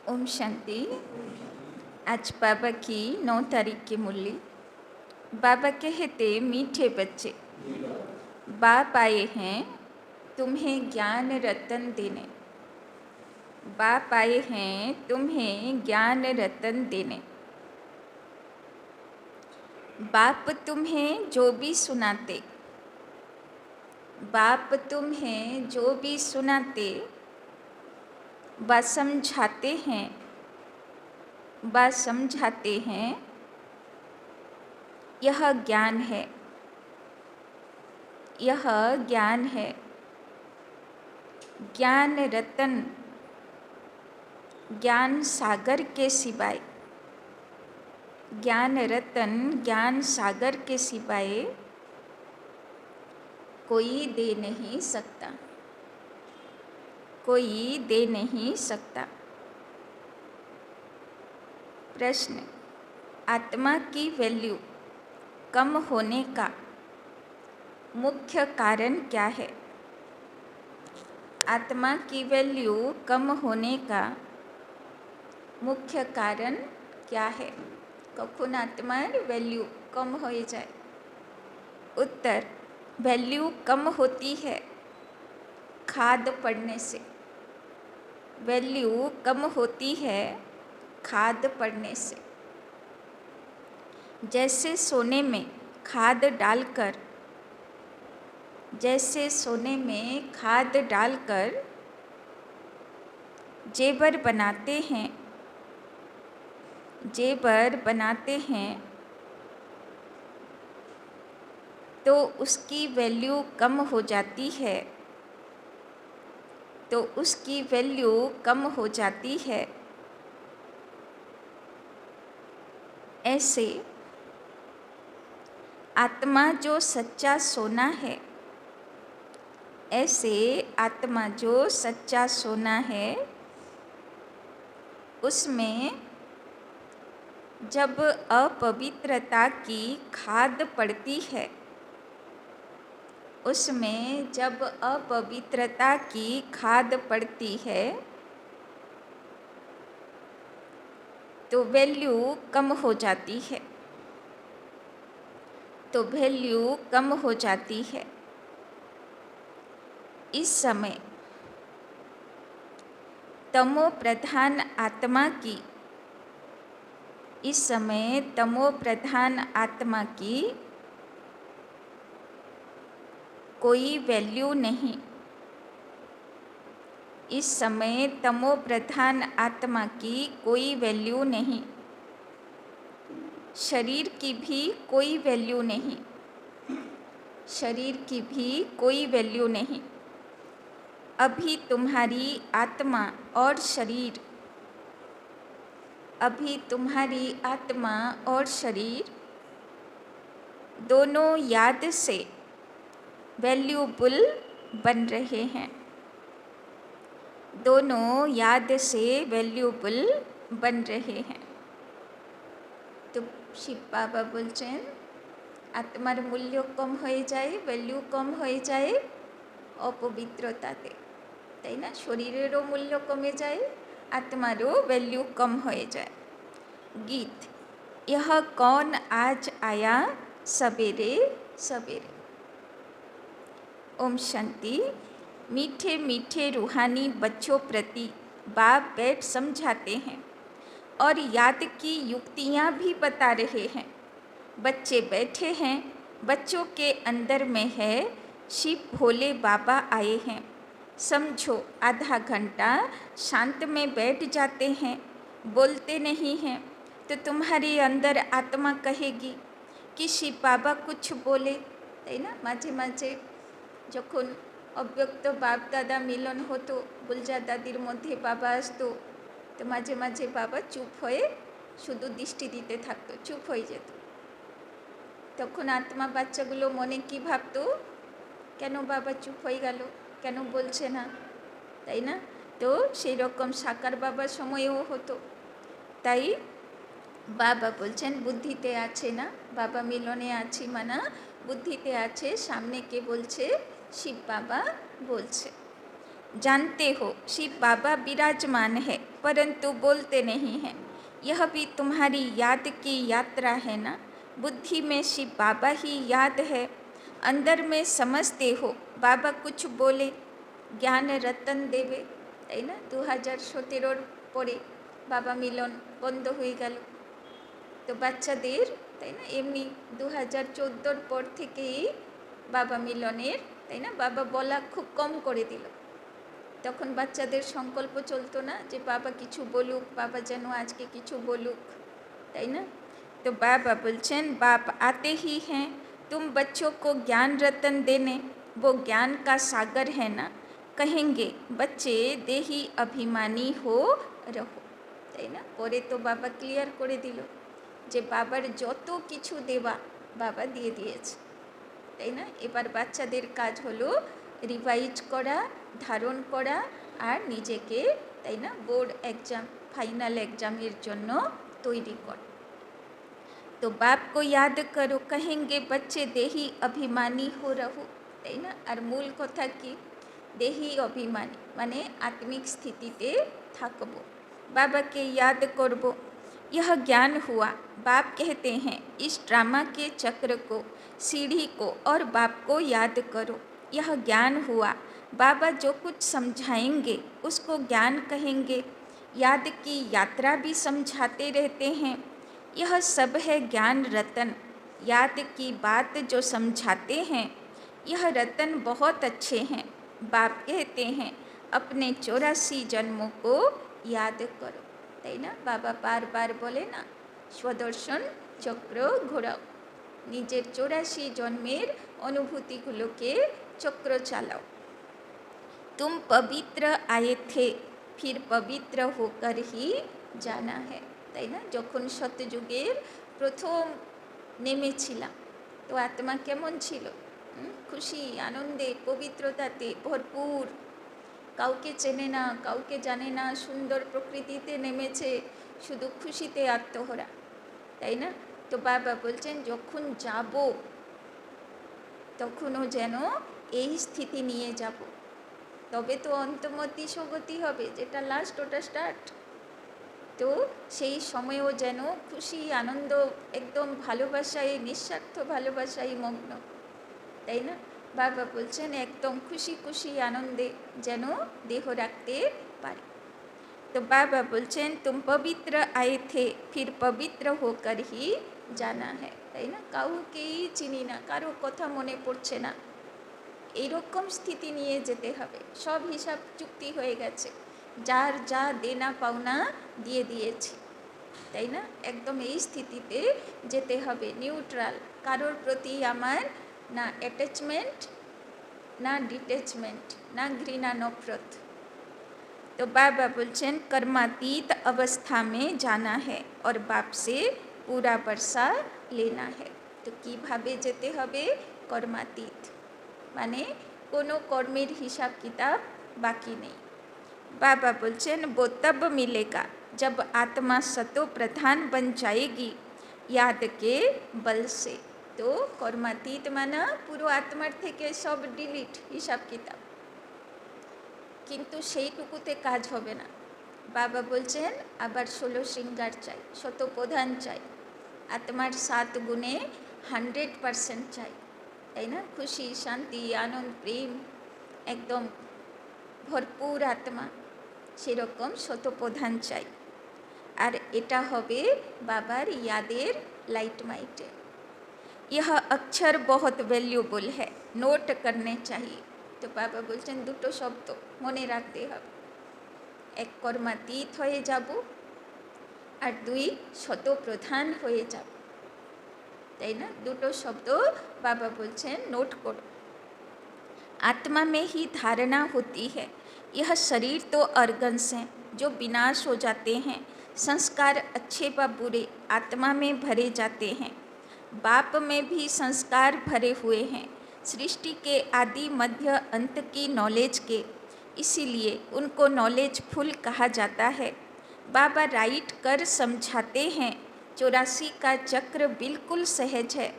ओम शांति। आज बाबा की 9 तारीख की मुरली। बाबा कहते मीठे बच्चे, बाप आए हैं तुम्हें ज्ञान रतन देने। बाप आए हैं तुम्हें ज्ञान रतन देने। बाप तुम्हें जो भी सुनाते, बाप तुम्हें जो भी सुनाते, बा समझाते हैं, बा समझाते हैं, यह ज्ञान है, यह ज्ञान है। ज्ञान रतन, ज्ञान सागर के सिवाय, ज्ञान रतन ज्ञान सागर के सिवाय कोई दे नहीं सकता, कोई दे नहीं सकता। प्रश्न, आत्मा की वैल्यू कम होने का मुख्य कारण क्या है? आत्मा की वैल्यू कम होने का मुख्य कारण क्या है? कखुन आत्मार वैल्यू कम हो जाए। उत्तर, वैल्यू कम होती है खाद पड़ने से। वैल्यू कम होती है खाद पड़ने से। जैसे सोने में खाद डालकर, जैसे सोने में खाद डालकर जेवर बनाते हैं, जेवर बनाते हैं, तो उसकी वैल्यू कम हो जाती है, तो उसकी वैल्यू कम हो जाती है। ऐसे आत्मा जो सच्चा सोना है, ऐसे आत्मा जो सच्चा सोना है, उसमें जब अपवित्रता की खाद पड़ती है, उसमें जब अपवित्रता की खाद पड़ती है, तो वैल्यू कम हो जाती है, तो वैल्यू कम हो जाती है। इस समय तमो प्रधान आत्मा की, इस समय तमो प्रधान आत्मा की कोई वैल्यू नहीं। इस समय तमो प्रधान आत्मा की कोई वैल्यू नहीं। शरीर की भी कोई वैल्यू नहीं, शरीर की भी कोई वैल्यू नहीं। अभी तुम्हारी आत्मा और शरीर, अभी तुम्हारी आत्मा और शरीर दोनों याद से वैल्यूबल बन रहे हैं, दोनों याद से वैल्यूबल बन रहे हैं। तो शिव बाबा बोलছেন आत्मार मूल्य कम हो जाए, वैल्यू कम हो जाए अपवित्रताते, ताई ना? शरीरेरो मूल्य कमे जाए, आत्मारो वैल्यू कम हो जाए। गीत, यह कौन आज आया सवेरे सवेरे। ओम शांति। मीठे मीठे रूहानी बच्चों प्रति बाप बैठ समझाते हैं और याद की युक्तियाँ भी बता रहे हैं। बच्चे बैठे हैं, बच्चों के अंदर में है शिव भोले बाबा आए हैं। समझो आधा घंटा शांत में बैठ जाते हैं, बोलते नहीं हैं, तो तुम्हारे अंदर आत्मा कहेगी कि शिव बाबा कुछ बोले, ताई ना? माझे माझे যখন অব্যক্ত বাপ দাদা মিলন হতো, বুলজা দাদির মধ্যে বাবা আসতো, তো মাঝে মাঝে বাবা চুপ হয়ে শুধু দৃষ্টি দিতে থাকতো, চুপ হয়ে যেত। তখন আত্মা বাচ্চাগুলো মনে কি ভাবতো, কেন বাবা চুপ হয়ে গেল, কেন বলছে না, তাই না? তো সেই রকম সাকার বাবার সময়েও হতো। তাই বাবা বলছেন বুদ্ধিতে আছে না, বাবা মিলনে আছি মানা বুদ্ধিতে আছে, সামনে কে বলছে? শিব বাবা বলছে। जानते हो शिव बाबा विराजमान है परंतु बोलते नहीं हैं। यह भी तुम्हारी याद की यात्रा है ना। बुद्धि में शिव बाबा ही याद है, अंदर में समझते हो बाबा कुछ बोले ज्ञान रतन देवे, তাই না? 2017 পরে বাবা মিলন বন্ধ হয়ে গেল। তো বাচ্চাদের, তাই না, এমনি 2014 পর থেকেই বাবা মিলনের, তাই না, বাবা বলা খুব কম করে দিল। তখন বাচ্চাদের সংকল্প চলতো না যে বাবা কিছু বলুক, বাবা যেন আজকে কিছু বলুক, তাই না? तो बाबा बोलचन बाप आते ही हैं तुम बच्चों को ज्ञान रतन देने, वो ज्ञान का सागर है ना। कहेंगे बच्चे देही अभिमानी हो रहो, তাই না? পরে তো বাবা ক্লিয়ার করে দিল যে বাবার যত কিছু দেওয়া বাবা দিয়ে দিয়েছে, তাই না? এবার বাচ্চাদের কাজ হলো রিভাইজ করা, ধারণ করা আর নিজেকে, তাই না, বোর্ড एग्जाम फाइनल एग्जामेर জন্য তৈরি করা। तो बाप को याद करो, कहेंगे बच्चे देही अभिमानी हो रहो, তাই না? আর মূল কথা কি? देही अभिमानी माने आत्मिक स्थितिते থাকবো, বাবাকে याद করব। यह ज्ञान हुआ। बाप कहते हैं इस ड्रामा के चक्र को, सीढ़ी को और बाप को याद करो। यह ज्ञान हुआ। बाबा जो कुछ समझाएंगे उसको ज्ञान कहेंगे। याद की यात्रा भी समझाते रहते हैं। यह सब है ज्ञान रतन। याद की बात जो समझाते हैं, यह रतन बहुत अच्छे हैं। बाप कहते हैं अपने 84 जन्मों को याद करो, তাই না? বাবা বারবার বলে না স্বদর্শন চক্র ঘোরাও, নিজের 84 জন্মের অনুভূতিগুলোকে চক্র চালাও। तुम पवित्र आए थे फिर पवित्र होकर ही जाना है, তাই না? যখন সত্যযুগের প্রথম নেমেছিলাম তো আত্মা কেমন ছিল? খুশি, আনন্দে, পবিত্রতাতে ভরপুর, কাউকে চেনে না, কাউকে জানে না, সুন্দর প্রকৃতিতে নেমেছে, শুধু খুশিতে আত্মহরা, তাই না? তো বাবা বলছেন যখন যাব তখনও যেন এই স্থিতি নিয়ে যাব, তবে তো অন্তর্মতি স্বগতি হবে, যেটা লাস্ট ওটা স্টার্ট। তো সেই সময়েও যেন খুশি, আনন্দ, একদম ভালোবাসায়, নিঃস্বার্থ ভালোবাসায় মগ্ন, তাই না? বাবা বলছেন একদম খুশি খুশি আনন্দে যেন দেহ রাখতে পারে। তো বাবা বলছেন তুম পবিত্র আয়ে থে ফির পবিত্র হোকর হি জানা হ্যায়, তাই না? কাউকেই চিনি না, কারো কথা মনে পড়ছে না, এইরকম স্থিতি নিয়ে যেতে হবে। সব হিসাব চুক্তি হয়ে গেছে, যার যা দেনা পাওনা দিয়ে দিয়েছি, তাই না? একদম এই স্থিতিতে যেতে হবে, নিউট্রাল, কারোর প্রতি আমার ना अटैचमेंट, ना डिटैचमेंट, ना घृणा नफरत। तो बाबा बोलचन कर्मातीत अवस्था में जाना है और बाप से पूरा वर्षा लेना है। तो কিভাবে যেতে হবে? কর্মাতীত মানে কোনো কর্মের হিসাব কিতাব বাকি নেই। बाबा बोलचन वो तब मिलेगा जब आत्मा सतो प्रधान बन जाएगी याद के बल से। তো কর্মাতীত মানা পুরো আত্মার থেকে সব ডিলিট হিসাব কিতাব, কিন্তু সেইটুকুতে কাজ হবে না। বাবা বলছেন আবার 16 শৃঙ্গার চাই, শতপ্রধান চাই, আত্মার 7 গুণে 100% চাই, তাই না? খুশি, শান্তি, আনন্দ, প্রেম, একদম ভরপুর আত্মা, সেরকম শতপ্রধান চাই। আর এটা হবে বাবার ইয়াদের লাইট মাইটে। यह अक्षर बहुत वैल्यूबल है, नोट करने चाहिए। तो बाबा बोलছেন দুটো শব্দ মনে রাখতে হবে, এক কর্মাতীত হয়ে যাব আর দুই শতপ্রধান হয়ে যাব, তাই না? দুটো শব্দ বাবা বলছেন নোট করো। आत्मा में ही धारणा होती है। यह शरीर तो ऑर्गन्स हैं जो विनाश हो जाते हैं, संस्कार अच्छे व बुरे आत्मा में भरे जाते हैं। बाप में भी संस्कार भरे हुए हैं, सृष्टि के आदि मध्य अंत की नॉलेज के, इसीलिए उनको नॉलेजफुल कहा जाता है। बाबा राइट कर समझाते हैं 84 का चक्र बिल्कुल सहज है।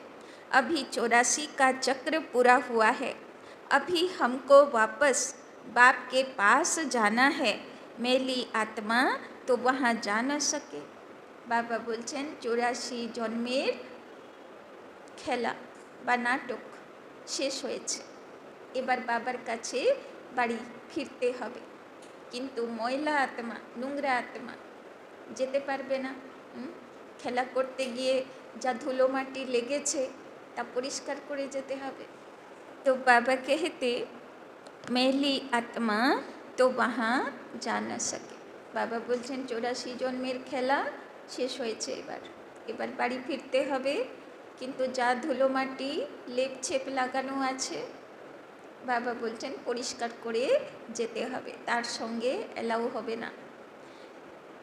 अभी 84 का चक्र पूरा हुआ है, अभी हमको वापस बाप के पास जाना है मेली आत्मा तो वहाँ जा न सके। बाबा बोलছেন 84 জন্মের খেলা বা নাটক শেষ হয়েছে, এবার বাবার কাছে বাড়ি ফিরতে হবে। কিন্তু ময়লা আত্মা, নোংরা আত্মা যেতে পারবে না। খেলা করতে গিয়ে যা ধুলো মাটি লেগেছে তা পরিষ্কার করে যেতে হবে। তো বাবা कहते মেলি আত্মা তো वहाँ जा न सके। বাবা বলছেন 84 জন্মের খেলা শেষ হয়েছে, এবার বাড়ি ফিরতে হবে। কিন্তু যা ধুলো মাটি লেপ ছেপ লাগানো আছে বাবা বলছেন পরিষ্কার করে যেতে হবে, তার সঙ্গে এলাও হবে না।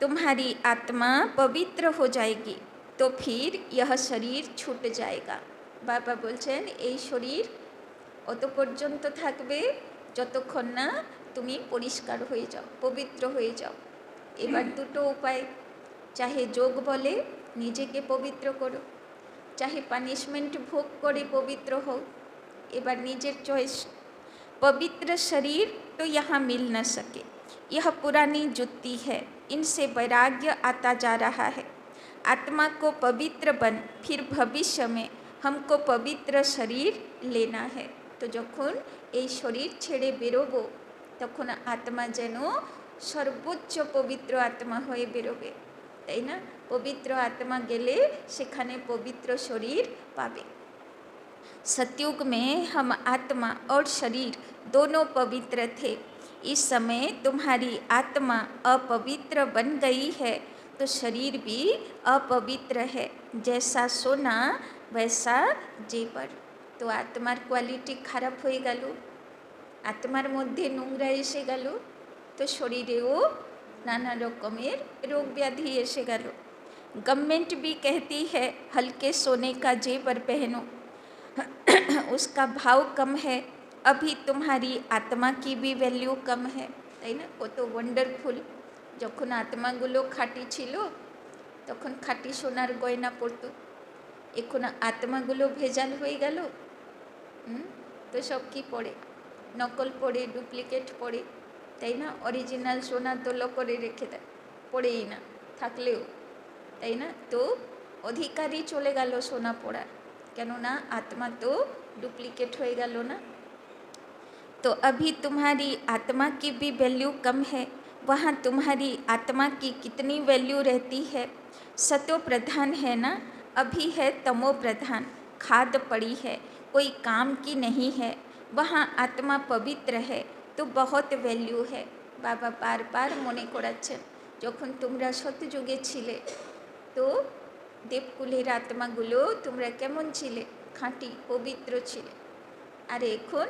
तुम्हारी आत्मा पवित्र हो जाएगी तो फिर यह शरीर छूट जाएगा। বাবা বলছেন এই শরীর অত পর্যন্ত থাকবে যতক্ষণ না তুমি পরিষ্কার হয়ে যাও, পবিত্র হয়ে যাও। এবার দুটো উপায়, চাহে যোগ বলে নিজেকে পবিত্র করো, चाहे पनिशमेंट भोग करे पवित्र हो। एबार निजेर चॉइस। पवित्र शरीर तो यहाँ मिल न सके, यह पुरानी जुत्ती है, इनसे वैराग्य आता जा रहा है। आत्मा को पवित्र बन, फिर भविष्य में हमको पवित्र शरीर लेना है। तो যখন এই শরীর ছেড়ে বেরোবো তখন আত্মা যেন সর্বোচ্চ পবিত্র আত্মা হয়ে বেরোবে, তাই না? पवित्र आत्मा गेले सेखाने पवित्र शरीर पावे। सतयुग में हम आत्मा और शरीर दोनों पवित्र थे। इस समय तुम्हारी आत्मा अपवित्र बन गई है तो शरीर भी अपवित्र है, जैसा सोना वैसा जेवर। तो आत्मार क्वालिटी खराब हो गल, आत्मार मध्य নোংরা एसे गल, तो शरीरेও नाना रकमेर रोग व्याधि एसे गल। गवर्नमेंट भी कहती है हल्के सोने का जेवर पहनो, उसका भाव कम है। अभी तुम्हारी आत्मा की भी वैल्यू कम है, তাই না? কত ওয়ান্ডারফুল। যখন আত্মাগুলো খাঁটি ছিল তখন খাঁটি সোনার গয়না পরতো, এখন আত্মাগুলো ভেজাল হয়ে গেল, তো সব কি পড়ে? নকল পড়ে, ডুপ্লিকেট পড়ে, তাই না? অরিজিনাল সোনা তো লকরে রেখে দেয়, পড়েই না থাকলেও, তাই না? তো অধিকারই চলে গেল সোনা পড়ার, কেননা আত্মা তো ডুপ্লিকেট হয়ে গেল না। तो अभी तुम्हारी आत्मा की भी वैल्यू कम है, वहाँ तुम्हारी आत्मा की कितनी वैल्यू रहती है? सतो प्रधान है ना, अभी है तमो प्रधान, खाद पड़ी है कोई काम की नहीं है। वहाँ आत्मा पवित्र है तो बहुत वैल्यू है। बाबा बार बार मने कराচ্ছেন যখন তোমরা সত্যযুগে ছিলে তো দেবকুলের আত্মাগুলো তোমরা কেমন ছিলে? খাঁটি পবিত্র ছিলে। আর এখন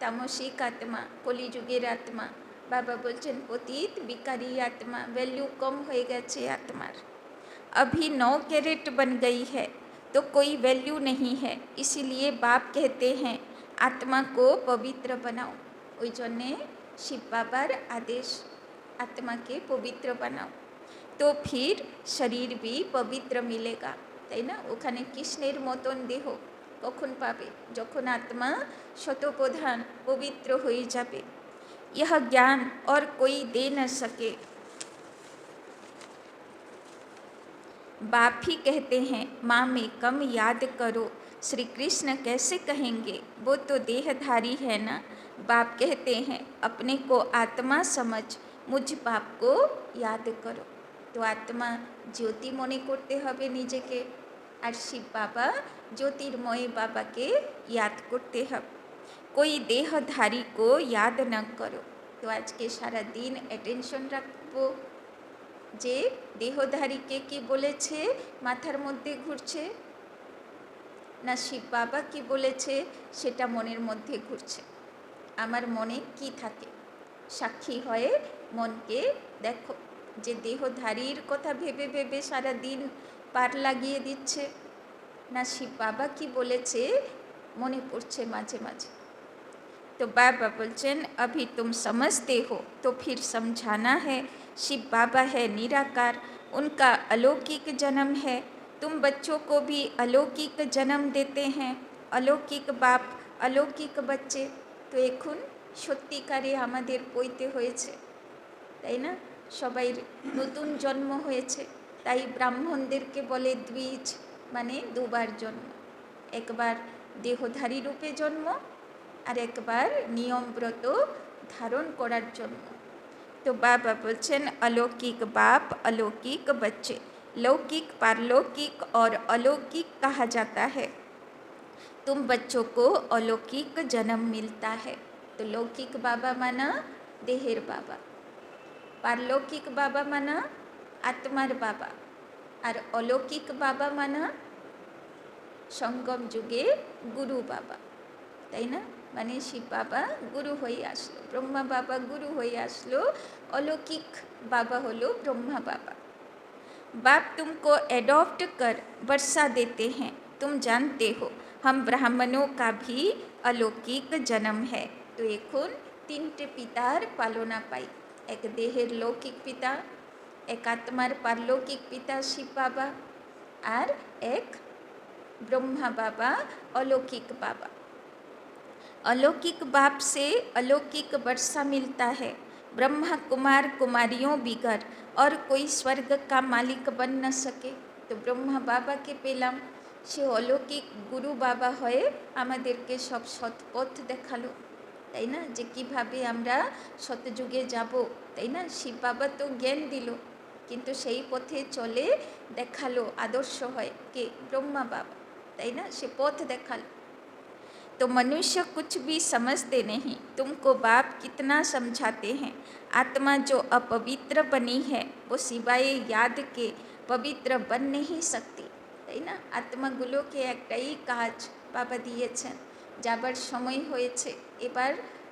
তামসিক আত্মা, কলিযুগের আত্মা, বাবা বলছেন পতিত বিকারী আত্মা, वैल्यू कम হয়ে গেছে আত্মার। अभी 9 कैरेट बन गई है तो कोई वैल्यू नहीं है, इसीलिए बाप कहते हैं आत्मा को पवित्र बनाओ। ওই জন্যে শিব বাবার आदेश आत्मा के पवित्र बनाओ, तो फिर शरीर भी पवित्र मिलेगा, তাই না? ওখানে কৃষ্ণের মতন দেহ কখন পাবে? যখন আত্মা শতপ্রধান পবিত্র হয়ে যাবে। यह ज्ञान और कोई दे न सके। बाप ही कहते हैं माँ में कम याद करो। श्री कृष्ण कैसे कहेंगे, वो तो देहधारी है ना। बाप कहते हैं अपने को आत्मा समझ, मुझ बाप को याद करो। तो आत्मा ज्योति मने करते हबे निजेके, और शिव बाबा ज्योतिर्मय बाबा के याद करते हबे। कोई देहधारी को याद न करो। तो आज के सारा दिन अटेंशन रखबो যে দেহধারীকে কি বলেছে মাথার মধ্যে ঘুরছে, না শিব বাবা কি বলেছে সেটা মনের মধ্যে ঘুরছে। আমার মনে কি থাকে, সাক্ষী হয়ে মনকে দেখো যে দেহধারীর কথা ভেবে ভেবে সারা দিন পার লাগিয়ে দিচ্ছে, না শিব বাবা কি বলেছে মনে পড়ছে মাঝে মাঝে। तो बाबा बोलचन अभी तुम समझते हो तो फिर समझाना है। शिव बाबा है निराकार, उनका अलौकिक जन्म है। तुम बच्चों को भी अलौकिक जन्म देते हैं, अलौकिक बाप अलौकिक बच्चे। तो এখন সত্যিকারে আমাদের বইতে হয়েছে, তাই না? সবাই নতুন জন্ম হয়েছে, তাই ব্রাহ্মণদেরকে বলে দ্বিজ, মানে দুবার জন্ম। একবার দেহধারী রূপে জন্ম, আর একবার নিয়মব্রত ধারণ করার জন্য। तो बाबा बोलছেন अलौकिक बाप अलौकिक बच्चे, लौकिक पारलौकिक और अलौकिक कहा जाता है। तुम बच्चों को अलौकिक जन्म मिलता है। तो लौकिक बाबा माना देहेर बाबा, पारलौकिक बाबा माना आत्मार बाबा, और अलौकिक बाबा माना संगम जुगे गुरु बाबा, তাই না? মানে শিব বাবা গুরু হয়ে আসলো, ব্রহ্মা বাবা গুরু হয়ে আসলো, अलौकिक बाबा হলো ब्रह्मा बाबा। बाप तुमको एडॉप्ट कर वर्षा देते हैं, तुम जानते हो हम ब्राह्मणों का भी अलौकिक जन्म है। तो এখন তিনটে পিতার পালনা পাই, এক দেহের লৌকিক পিতা, এক আত্মার পারলৌকিক পিতা শিব বাবা, আর এক ब्रह्मा बाबा अलौकिक बाबा। अलौकिक बाप से अलौकिक वर्षा मिलता है। ब्रह्मा कुमार कुमारियों बिगर और कोई स्वर्ग का मालिक बन न सके। तो ब्रह्मा बाबा के पेलाम से अलौकिक गुरु बाबा हये आमादेरके सब सत्पथ देखालो, ताई ना, जे किभाबे आमरा सतयुगे जाबो, ताई ना। शिव बाबा तो ज्ञान दिलो, किन्तु सेई पथे चले देखालो, आदर्श हय के ब्रह्मा बाबा, ताई ना, से पथ देखालो। तो मनुष्य कुछ भी समझते नहीं, तुमको बाप कितना समझाते हैं। आत्मा जो अपवित्र बनी है वो सिवाय याद के पवित्र बन नहीं सकती, তাই না? আত্মাগুলোকে একটাই কাজ বাবা দিয়েছেন, যাবার সময় হয়েছে, এবার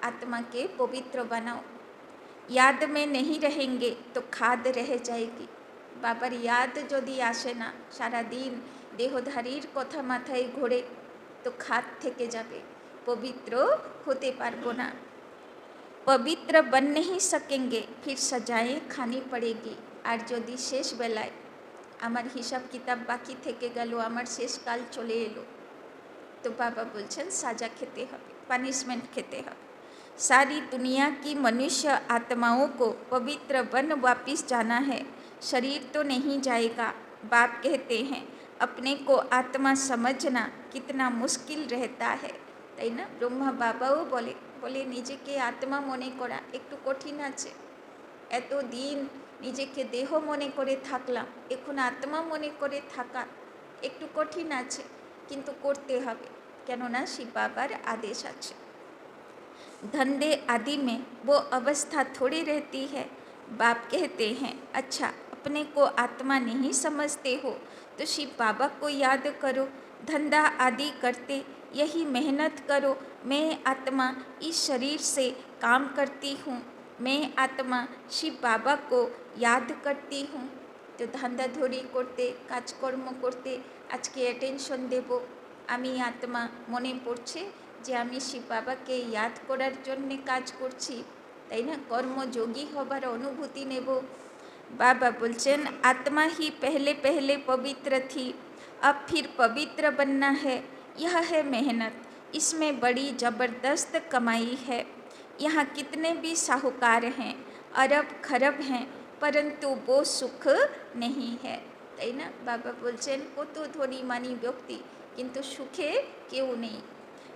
আত্মাকে পবিত্র বানাও। याद में नहीं रहेंगे तो खाद रह जाएगी। বাবার याद যদি আসে না, সারাদিন দেহধারীর কথা মাথায় ঘোরে, तो खाद থেকে যাবে, पवित्र होते पारबो ना। पवित्र बन नहीं सकेंगे, फिर सजाएं खानी पड़ेगी। और यदि शेष बेलाय आमार हिसाब किताब बाकी থেকে গেল, আমার শেষ কাল চলে এলো, तो बाबा बोलছেন साजा खेते हबे, पनिशमेंट खेते हबे। सारी दुनिया की मनुष्य आत्माओं को पवित्र बन वापिस जाना है, शरीर तो नहीं जाएगा। बाप कहते हैं अपने को आत्मा समझना कितना मुश्किल रहता है, তাই না? ব্রহ্মা বাবাও বলে বলে নিজেকে আত্মা মনে করা একটু কঠিন আছে। এতদিন নিজেকে দেহ মনে করে থাকলাম, এখন আত্মা মনে করে থাকা একটু কঠিন আছে, কিন্তু করতে হবে, কেননা শিব বাবার আদেশ আছে। धंधे आदि में वो अवस्था थोड़ी रहती है। बाप कहते हैं अच्छा अपने को आत्मा नहीं समझते हो तो शिव बाबा को याद करो, धंधा आदि करते यही मेहनत करो। मैं आत्मा इस शरीर से काम करती हूँ, मैं आत्मा शिव बाबा को याद करती हूँ। तो धंधा धड़ी करते काजकर्म करते आज के अटेंशन देव, आमी आत्मा मने पड़छे যে আমি শিব বাবাকে याद করার জন্যে কাজ করছি, তাই না, কর্মযোগী হবার অনুভূতি নেব। बाबा बोलছেন आत्मा ही पहले पहले पवित्र थी, अब फिर पवित्र बनना है, यह है मेहनत, इसमें बड़ी ज़बरदस्त कमाई है। यहाँ कितने भी साहूकार हैं, अरब खरब हैं, परंतु वो सुख नहीं है, তাই না। बाबा बोलছেন কত ধনী মানি ব্যক্তি, কিন্তু সুখে কেউ নেই।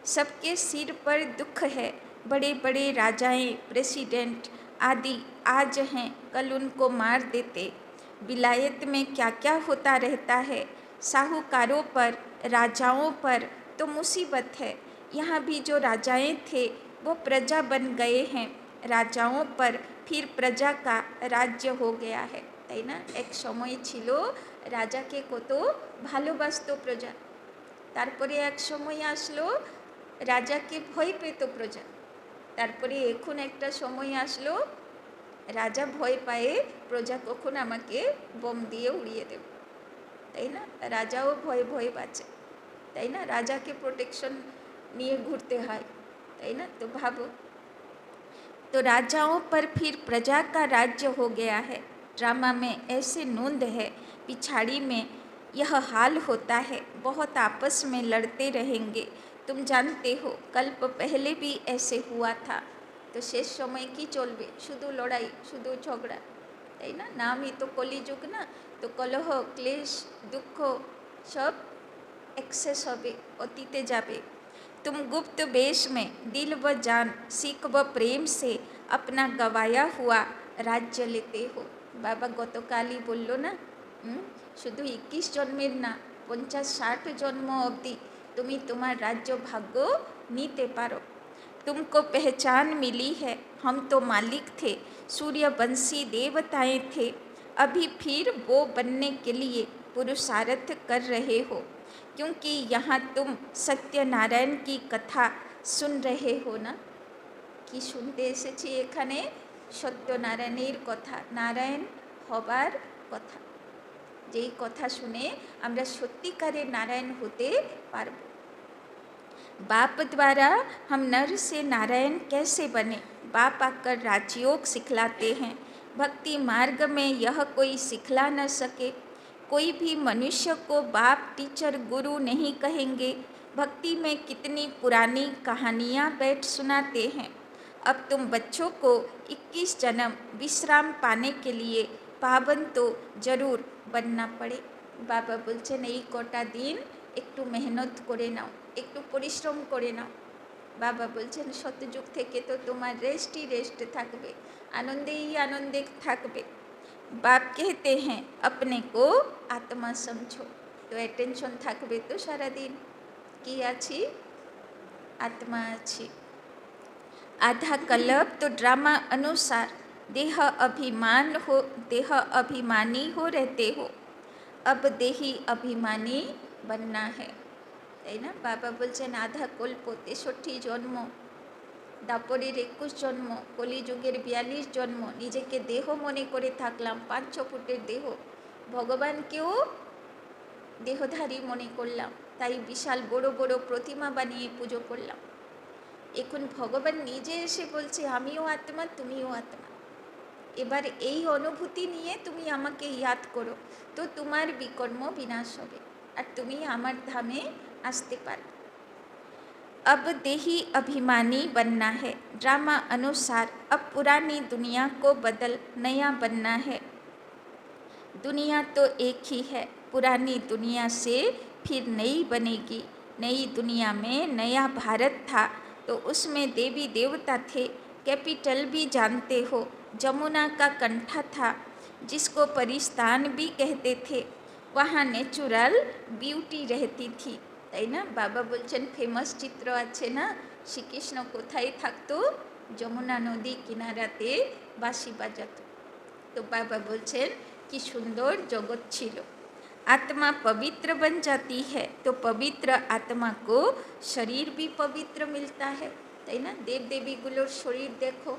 सबके सिर पर दुख है, बड़े बड़े राजाएं प्रेसिडेंट आदि आज हैं, कल उनको मार देते। विलायत में क्या क्या होता रहता है, साहूकारों पर राजाओं पर तो मुसीबत है। यहाँ भी जो राजाएं थे वो प्रजा बन गए हैं, राजाओं पर फिर प्रजा का राज्य हो गया है, তাই না। एक समय छिलो राजाके कत भालोबासतो प्रजा, तारपरे एक समय आसलो রাজাকে ভয় পেত প্রজা, তারপরে এখন একটা সময় আসলো রাজা ভয় পায়ে প্রজা কখন আমাকে বোম দিয়ে উড়িয়ে দেবে, তাই না। রাজাও ভয়ে ভয়ে বাঁচে, তাই না, রাজাকে প্রোটেকশন নিয়ে ঘুরতে হয়, তাই না। তো ভাবো, तो राजाओं पर फिर प्रजा का राज्य हो गया है। ड्रामा में ऐसे नूंद है, पिछाड़ी में यह हाल होता है, बहुत आपस में लड़ते रहेंगे। तुम जानते हो कल्प पहले भी ऐसे हुआ था, তো শেষ সময় কি চলবে? শুধু লড়াই, শুধু ঝগড়া, তাই না? নামই তো কলিযুগ না। তো কলহ, ক্লেশ, দুঃখ সব एक्सेस হবে, অতীতে যাবে। तुम गुप्त वेश में दिल व जान सीख व प्रेम से अपना गवाया हुआ राज्य लेते हो। বাবা গতকালই বলল না, শুধু 21 জন্মের না, 50-60 জন্ম অবধি তুমি তোমার রাজ্য ভাগ্য নিতে পারো। तुमको पहचान मिली है, हम तो मालिक थे, सूर्यवंशी देवताएं थे, अभी फिर वो बनने के लिए पुरुषार्थ कर रहे हो, क्योंकि यहाँ तुम सत्यनारायण की कथा सुन रहे हो ना। কি শুনতে এসেছি এখানে? সত্যনারায়ণের কথা, নারায়ণ হবার কথা, যেই কথা শুনে আমরা সত্যিকারের নারায়ণ হতে পারব। बाप द्वारा हम नर से नारायण कैसे बने, बाप आकर राजयोग सिखलाते हैं। भक्ति मार्ग में यह कोई सिखला न सके। कोई भी मनुष्य को बाप, टीचर, गुरु नहीं कहेंगे। भक्ति में कितनी पुरानी कहानियाँ बैठ सुनाते हैं। अब तुम बच्चों को 21 जन्म विश्राम पाने के लिए पावन तो जरूर बनना पड़े। बाबा बोलছেন এই কটা দিন একটু মেহনত করে নাও, একটু পরিশ্রম করে নাও। বাবা বলছেন শতযুগ থেকে তো তোমার রেস্টই রেস্ট থাকবে, আনন্দেই আনন্দে থাকবে। বাপ कहते हैं अपने को आत्मा समझो। তো অ্যাটেনশন থাকবে তো সারাদিন, কি আছি? আত্মা আছি। आधा कल्प तो ड्रामा अनुसार देह अभिमानी हो रहते हो, अब देही अभिमानी बनना है, তাই না? বাবা বলছেন আধা কল্প, 63 জন্ম, দাপরের 21 জন্ম, কলিযুগের 42 জন্ম নিজেকে দেহ মনে করে থাকলাম, 5-6 ফুটের দেহ। ভগবানকেও দেহধারী মনে করলাম, তাই বিশাল বড় বড় প্রতিমা বানিয়ে পুজো করলাম। এখন ভগবান নিজে এসে বলছে আমিও আত্মা, তুমিও আত্মা। এবার এই অনুভূতি নিয়ে তুমি আমাকে ইয়াদ করো, তো তোমার বিকর্ম বিনাশ হবে আর তুমি আমার ধামে আসতে পারবে। अब देही अभिमानी बनना है, ड्रामा अनुसार अब पुरानी दुनिया को बदल नया बनना है। दुनिया तो एक ही है, पुरानी दुनिया से फिर नई बनेगी। नई दुनिया में नया भारत था, तो उसमें देवी देवता थे। कैपिटल भी जानते हो, जमुना का कंठा था, जिसको परिस्तान भी कहते थे। वहाँ नेचुरल ब्यूटी रहती थी, তাই না? বাবা বলছেন ফেমাস চিত্র আছে না, শ্রীকৃষ্ণ কোথায় থাকতো? যমুনা নদী কিনারাতে বাঁশি বাজাতো। তো বাবা বলছেন কি সুন্দর জগৎ ছিল। आत्मा पवित्र बन जाती है, तो पवित्र आत्मा को शरीर भी पवित्र मिलता है, তাই না? দেবদেবীগুলোর শরীর দেখো,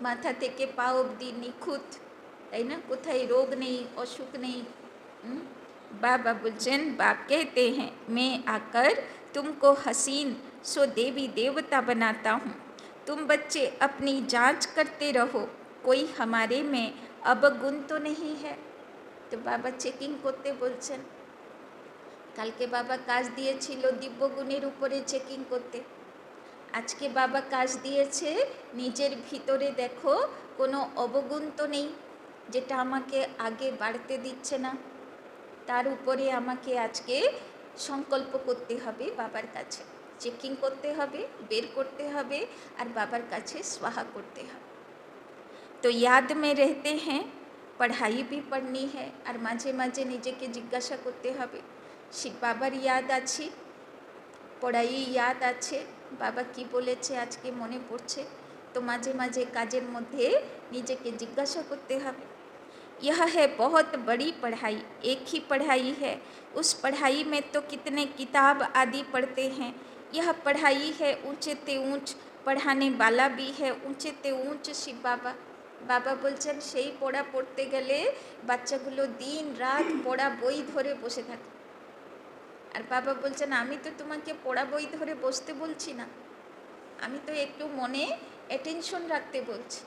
মাথা থেকে পা অবধি নিখুঁত, তাই না? কোথায় রোগ নেই, অসুখ নেই। बाबा बोलचन बाप कहते हैं मैं आकर तुमको हसीन सो देवी देवता बनाता हूँ। तुम बच्चे अपनी जांच करते रहो, कोई हमारे में अवगुण तो नहीं है। तो बाबा चेकिंग করতে বলছেন। কালকে বাবা কাজ দিয়েছিল দিব্যগুণের উপরে চেকিং করতে, আজকে বাবা কাজ দিয়েছে নিজের ভিতরে দেখো কোনো অবগুণ তো নেই যেটা আমাকে আগে বাড়তে দিচ্ছে না। তার উপরে আমাকে আজকে সংকল্প করতে হবে, বাবার কাছে চেকিং করতে হবে, বের করতে হবে আর বাবার কাছে स्वाहा করতে হবে। तो याद में रहते हैं, पढ़ाई भी पढ़नी है और মাঝে মাঝে নিজেকে জিজ্ঞাসা করতে হবে শিব বাবার ইয়াদ আছে, পড়াই ইয়াদ আছে, বাবা কি বলেছে আজকে মনে পড়ছে। তো মাঝে মাঝে কাজের মধ্যে নিজেকে জিজ্ঞাসা করতে হবে। यह है बहुत बड़ी पढ़ाई, एक ही पढ़ाई है, उस पढ़ाई में तो कितने किताब आदि पढ़ते हैं। यह पढ़ाई है ऊंचे ते ऊंच, पढ़ाने वाला भी है ऊंचे ते ऊंच शिव बाबा। বাবা বলছেন সেই পড়া পড়তে গেলে বাচ্চাগুলো দিন রাত পড়া বই ধরে বসে থাকে, আর বাবা বলছেন আমি তো তোমাকে পড়া বই ধরে বসতে বলছি না, আমি তো একটু মনে অ্যাটেনশন রাখতে বলছি।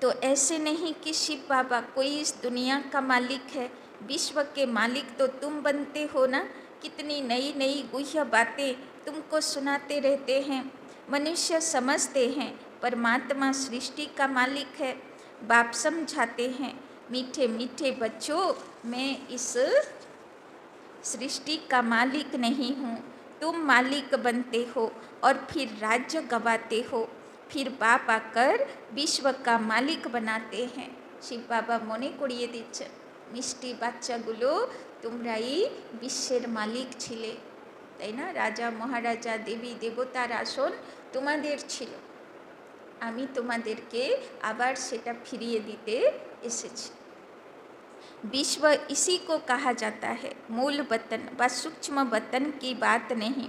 तो ऐसे नहीं कि शिव बाबा कोई इस दुनिया का मालिक है, विश्व के मालिक तो तुम बनते हो ना। कितनी नई नई गुह्य बातें तुमको सुनाते रहते हैं। मनुष्य समझते हैं परमात्मा सृष्टि का मालिक है। बाप समझाते हैं मीठे मीठे बच्चों, मैं इस सृष्टि का मालिक नहीं हूँ, तुम मालिक बनते हो और फिर राज्य गवाते हो, फिर बाप आकर विश्व का मालिक बनाते हैं। शिव बाबा मने करिए दिच्छेन मिष्टि बाच्चागुलो তোমরাই বিশ্বের মালিক ছিলে, তাই না? রাজা মহারাজা দেবী দেবতার আসন তোমাদের ছিল, আমি তোমাদেরকে আবার সেটা ফিরিয়ে দিতে এসেছি। विश्व इसी को कहा जाता है मूल वतन व सूक्ष्म वतन की बात नहीं।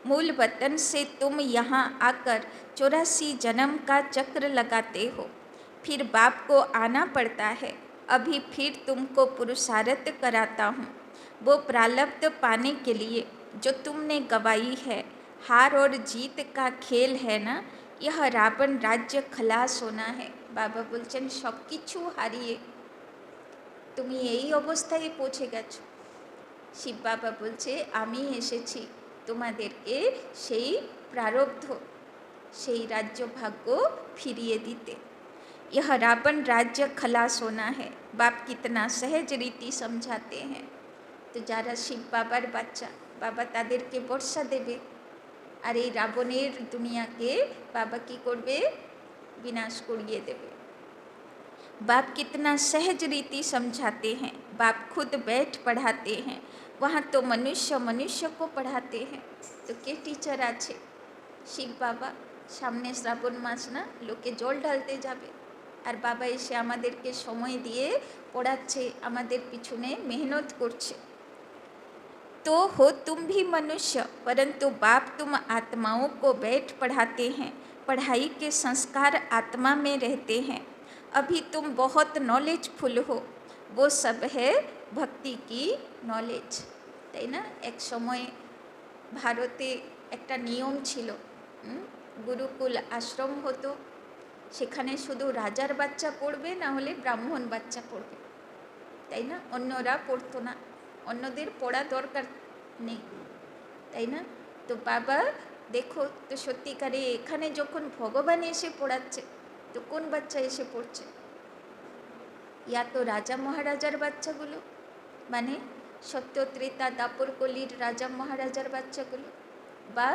मूल वतन से तुम यहाँ आकर 84 जन्म का चक्र लगाते हो, फिर बाप को आना पड़ता है। अभी फिर तुमको पुरुषार्थ कराता हूँ, वो प्रारब्ध पाने के लिए जो तुमने गवाई है। हार और जीत का खेल है ना, यह रावण राज्य खलास होना है। बाबा बोलছেন सब किछु हारिए তুমি এই অবস্থায় পৌঁছে গেছো। শিব বাবা বলছে আমি এসেছি তোমাদেরকে সেই প্রারব্ধ, সেই রাজ্য ভাগ্য ফিরিয়ে দিতে। यह रावण राज्य खलास होना है। बाप कितना सहज रीति समझाते हैं। তো যারা শিব বাবার বাচ্চা, বাবা তাদেরকে বর্ষা দেবে, আর এই রাবণের দুনিয়াকে বাবা কি করবে? विनाश करिए देवे। बाप कितना सहज रीति समझाते हैं। बाप खुद बैठ पढ़ाते हैं, वहाँ तो मनुष्य मनुष्य को पढ़ाते हैं। तो के टीचर आछे? शिव बाबा। सामने श्रावण मास ना, लोके जल ढालते जाबे और बाबा एसे आमादेरके समय दिए पढ़ाচ্ছে, आमादेर पिछने मेहनत करছে। तो हो तुम भी मनुष्य, परंतु बाप तुम आत्माओं को बैठ पढ़ाते हैं। पढ़ाई के संस्कार आत्मा में रहते हैं। अभी तुम बहुत नॉलेजफुल हो, वो सब है भक्ति की नॉलेज, তাই না? एक समय ভারতে একটা নিয়ম ছিল, গুরুকুল আশ্রম হতো, সেখানে শুধু রাজার বাচ্চা পড়বে, না হলে ব্রাহ্মণ বাচ্চা পড়বে, তাই না? অন্যরা পড়তো না, অন্যদের পড়া দরকার নেই, তাই না? তো বাবা দেখো তো সত্যিকারে এখানে যখন ভগবান এসে পড়াচ্ছে, তো কোন বাচ্চা এসে পড়ছে? ইয়া তো রাজা মহারাজার বাচ্চাগুলো, মানে সত্য ত্রেতা দাপর কলির রাজা মহারাজার বাচ্চাগুলো, বা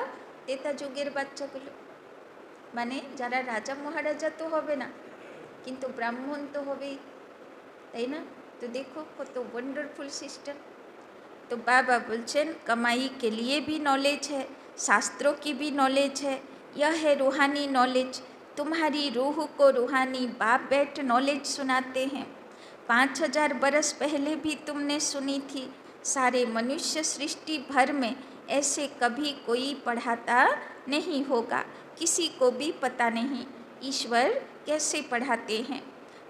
তেতা যুগের বাচ্চাগুলো, মানে যারা রাজা মহারাজা তো হবে না, কিন্তু ব্রাহ্মণ তো হবেই, তাই না? तो देखो कत वंडरफुल सिस्टम। तो बाबा बोलছেন कमाई के लिए भी नॉलेज है, शास्त्रों की भी नॉलेज है, यह है रूहानी नॉलेज। तुम्हारी रूह को रूहानी बाप बैठ नॉलेज सुनाते हैं। 5000 बरस पहले भी तुमने सुनी थी। सारे मनुष्य सृष्टि भर में ऐसे कभी कोई पढ़ाता नहीं होगा, किसी को भी पता नहीं ईश्वर कैसे पढ़ाते हैं।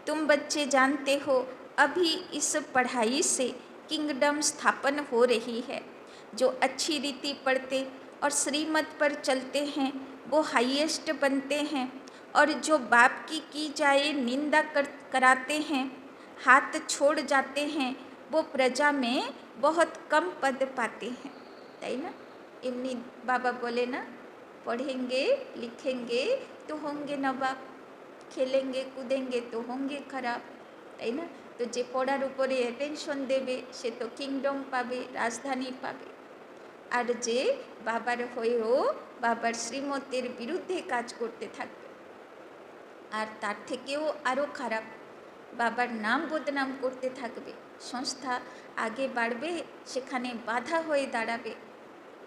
तुम बच्चे जानते हो अभी इस पढ़ाई से किंगडम स्थापन हो रही है। जो अच्छी रीति पढ़ते और श्रीमत पर चलते हैं वो हाईएस्ट बनते हैं, और जो बाप की जाए निंदा कराते हैं, हाथ छोड़ जाते हैं, वो प्रजा में बहुत कम पद पाते हैं, ताई ना? एमनी बाबा बोले ना, पढ़ेंगे लिखेंगे तो होंगे नवाब, खेलेंगे कूदेंगे तो होंगे खराब, ताई ना? तो जे पढ़ार उपरे अटेंशन देवे से तो किंगडम पाबे, राजधानी पाबे, और जे बाबार हয়েও बाबार श्रीमतेर बिरुद्धे काज करते थाकबे और तार थेकेও आरो खराब बाबार नाम बदनाम करते थाकबे, संस्था आगे बाड़बे सेखाने बाधा हয়ে दाड़ाबे।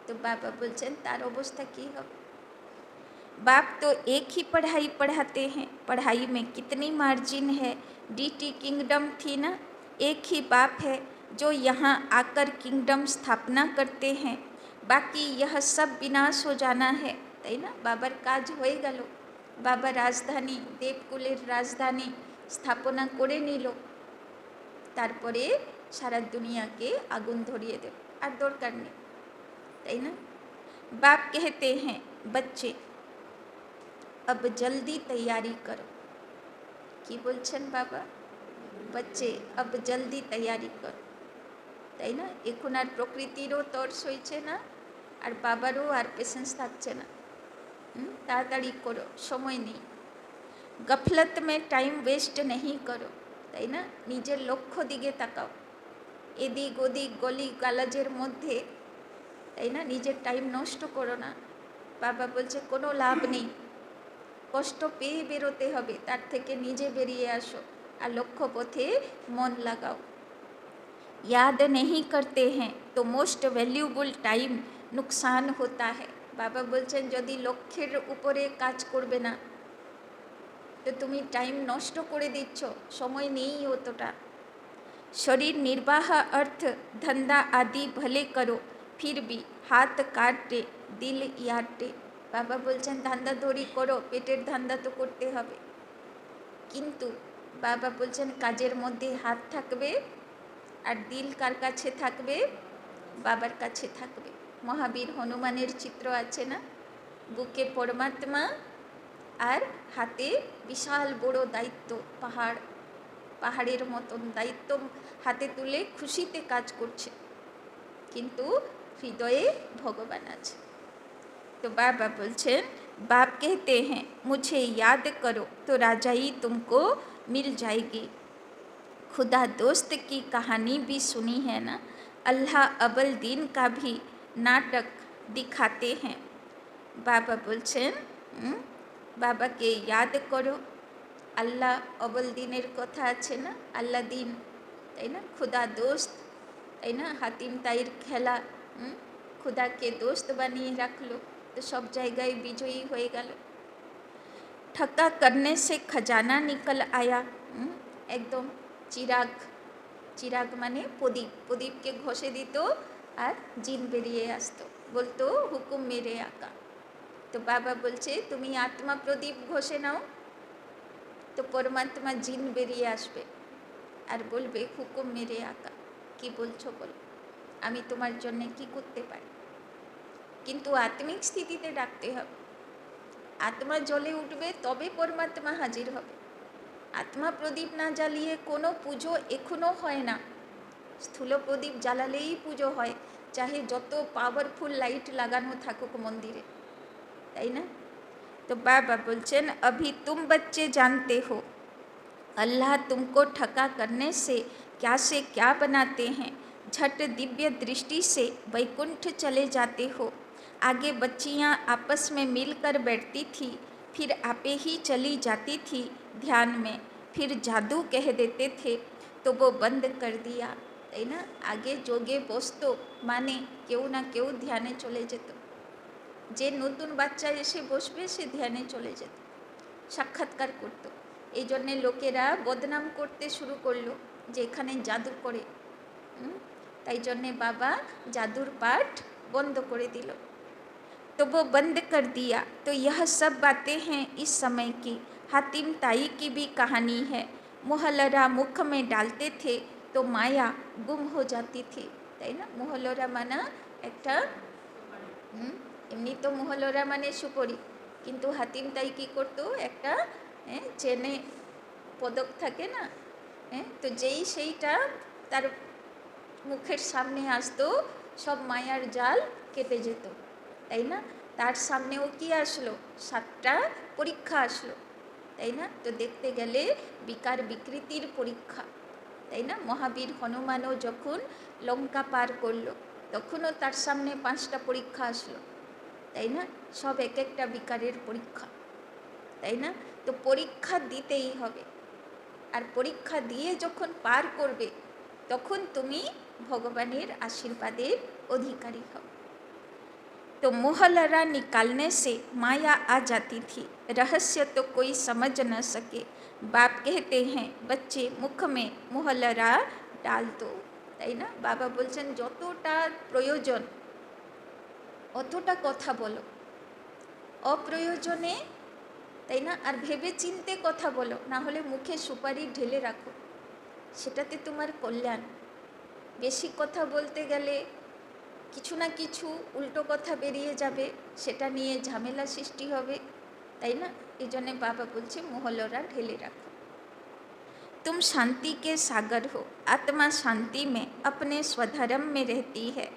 तो बाबा बोलছেন तार अवस्था की होबे? बाप तो एक ही पढ़ाई पढ़ाते हैं। पढ़ाई में कितनी मार्जिन है। डीटी किंगडम थी ना, एक ही बाप है जो यहाँ आकर किंगडम स्थापना करते हैं, बाकी यह सब विनाश हो जाना है, ताई ना? बाबार काज হয়ে গেল, बाबा राजधानी देवकुलेर राजधानी स्थापना करे निल, तारपरे सारा दुनियाके आगुन धरिए देव, और दरकार नेই, ताई ना? बाप कहते हैं बच्चे अब जल्दी तैयारी करो। कि बोलছেন बाबा? बच्चे अब जल्दी तैयारी करो, তাই না? এখন আর প্রকৃতিরও তর্স হয়েছে না, আর বাবারও আর পেশেন্স থাকছে না, তাড়াতাড়ি করো, সময় নেই। গফলত মে টাইম ওয়েস্ট नहीं करो, তাই না? নিজের লক্ষ্য দিকে তাকাও। এদিক ওদিক গলি গালাজের মধ্যে, তাই না, নিজের টাইম নষ্ট করো না। বাবা বলছে কোনো লাভ নেই, কষ্ট পেয়ে বেরোতে হবে, তার থেকে নিজে বেরিয়ে আসো আর লক্ষ্য পথে মন লাগাও। याद नहीं करते हैं तो मोस्ट वैल्यूबल टाइम नुकसान होता है। বাবা বলছেন যদি লক্ষ্যের উপরে কাজ করবে না তো তুমি টাইম নষ্ট করে দিচ্ছ, সময় নেই অতটা। शरीर निर्वाह अर्थ धंधा आदि भले करो फिर भी हाथ काटे दिल याटे। বাবা বলছেন ধান্দা দড়ি করো, পেটের ধান্দা তো করতে হবে, কিন্তু বাবা বলছেন কাজের মধ্যে হাত থাকবে আর দিল কার কাছে থাকবে? বাবার কাছে থাকবে। মহাবীর হনুমানের চিত্র আছে না, বুকে পরমাত্মা আর হাতে বিশাল বড় দায়িত্ব, পাহাড়ের মতন দায়িত্ব হাতে তুলে খুশিতে কাজ করছে, কিন্তু হৃদয়ে ভগবান আছে। तो बाबा बोलছেন बाप कहते हैं मुझे याद करो तो राजाई तुमको मिल जाएगी। खुदा दोस्त की कहानी भी सुनी है ना, अल्लाह अव्वल दिन का भी नाटक दिखाते हैं। बाबा बोलছেন বাবাকে याद करो, আল্লাহ অবল দিনের কথা আছে না, আল্লাহ দিন, তাই না, খুদা দোস্ত, তাই না, হাতিম তাইর খেলা, খুদাকে দোস্ত বানিয়ে রাখলো তো সব জায়গায় বিজয়ী হয়ে গেল। ঠক্কা করনে সে খজানা নিকল আয়া, একদম চিরাগ মানে প্রদীপ, প্রদীপকে ঘষে দিত আর জিন বেরিয়ে আসতো, বলতো হুকুম মেরে আকা। তো বাবা বলছে তুমি আত্মা প্রদীপ ঘষে নাও তো পরমাত্মা জিন বেরিয়ে আসবে আর বলবে হুকুম মেরে আকা, কি বলছো বলো, আমি তোমার জন্য কি করতে পারি। কিন্তু আত্মিক স্থিতিতে ডাকতে হবে, আত্মা জ্বলে উঠবে তবে পরমাত্মা হাজির হবে। আত্মা প্রদীপ না জ্বালিয়ে কোনো পুজো এখনও হয় না। স্থূল প্রদীপ জ্বালালেই পুজো হয়, চাহে যত পাওয়ারফুল লাইট লাগানো থাকুক মন্দিরে, তাই না। तो बाबा बोलছেন अभी तुम बच्चे जानते हो अल्लाह तुमको ठगा करने से क्या बनाते हैं, झट दिव्य दृष्टि से वैकुंठ चले जाते हो। आगे बच्चियाँ आपस में मिलकर बैठती थी, फिर आपे ही चली जाती थी ध्यान में, फिर जादू कह देते थे तो वो बंद कर दिया, তাই না। আগে যোগে বসতো মানে কেউ না কেউ ধ্যানে চলে যেত, যে নতুন বাচ্চা এসে বসবে সে ধ্যানে চলে যেত, সাক্ষাৎকার করতো। এই জন্যে লোকেরা বদনাম করতে শুরু করলো যে এখানে জাদু করে, তাই জন্যে বাবা জাদুর পাঠ বন্ধ করে দিল। तो वो बंद कर दिया। तो यह सब बातें हैं इस समय की। हातिम ताई की भी कहानी है। मोहलरा मुख में डालते थे तो माया गुम हो जाती थी, তাই না। মোহলরা মানা একটা, এমনি তো মোহলরা মানে সুপরি, কিন্তু হাতিম তাই কী করতো, একটা চেনে পদক থাকে না, তো যেই সেইটা তার মুখের সামনে আসতো সব মায়ার জাল কেটে যেত, তাই না। তার সামনেও কি আসলো, 7টা পরীক্ষা আসলো, তাই না। তো দেখতে গেলে বিকার বিকৃতির পরীক্ষা, তাই না। মহাবীর হনুমানও যখন লঙ্কা পার করলো তখনও তার সামনে 5টা পরীক্ষা আসলো, তাই না। সব এক একটা বিকারের পরীক্ষা, তাই না। তো পরীক্ষা দিতেই হবে, আর পরীক্ষা দিয়ে যখন পার করবে তখন তুমি ভগবানের আশীর্বাদের অধিকারী হও। तो मोहलरा निकालने से माया आ जाती थी, रहस्य तो कोई समझ न सके। बाप कहते हैं बच्चे मुख में मोहलरा डाल दो, তাই না। বাবা বলছেন যতটা প্রয়োজন অতটা কথা বলো, অপ্রয়োজনে, তাই না, আর ভেবে চিনতে কথা বলো, না হলে মুখে সুপারি ঢেলে রাখো, সেটাতে তোমার কল্যাণ। বেশি কথা বলতে গেলে কিছু না কিছু উল্টো কথা বেরিয়ে যাবে, সেটা নিয়ে ঝামেলা সৃষ্টি হবে, তাই না। এই জন্যে বাবা বলছে মোহলরা ঢেলে রাখো। तुम शांति के सागर हो, आत्मा शांति में अपने स्वधर्म में रहती है।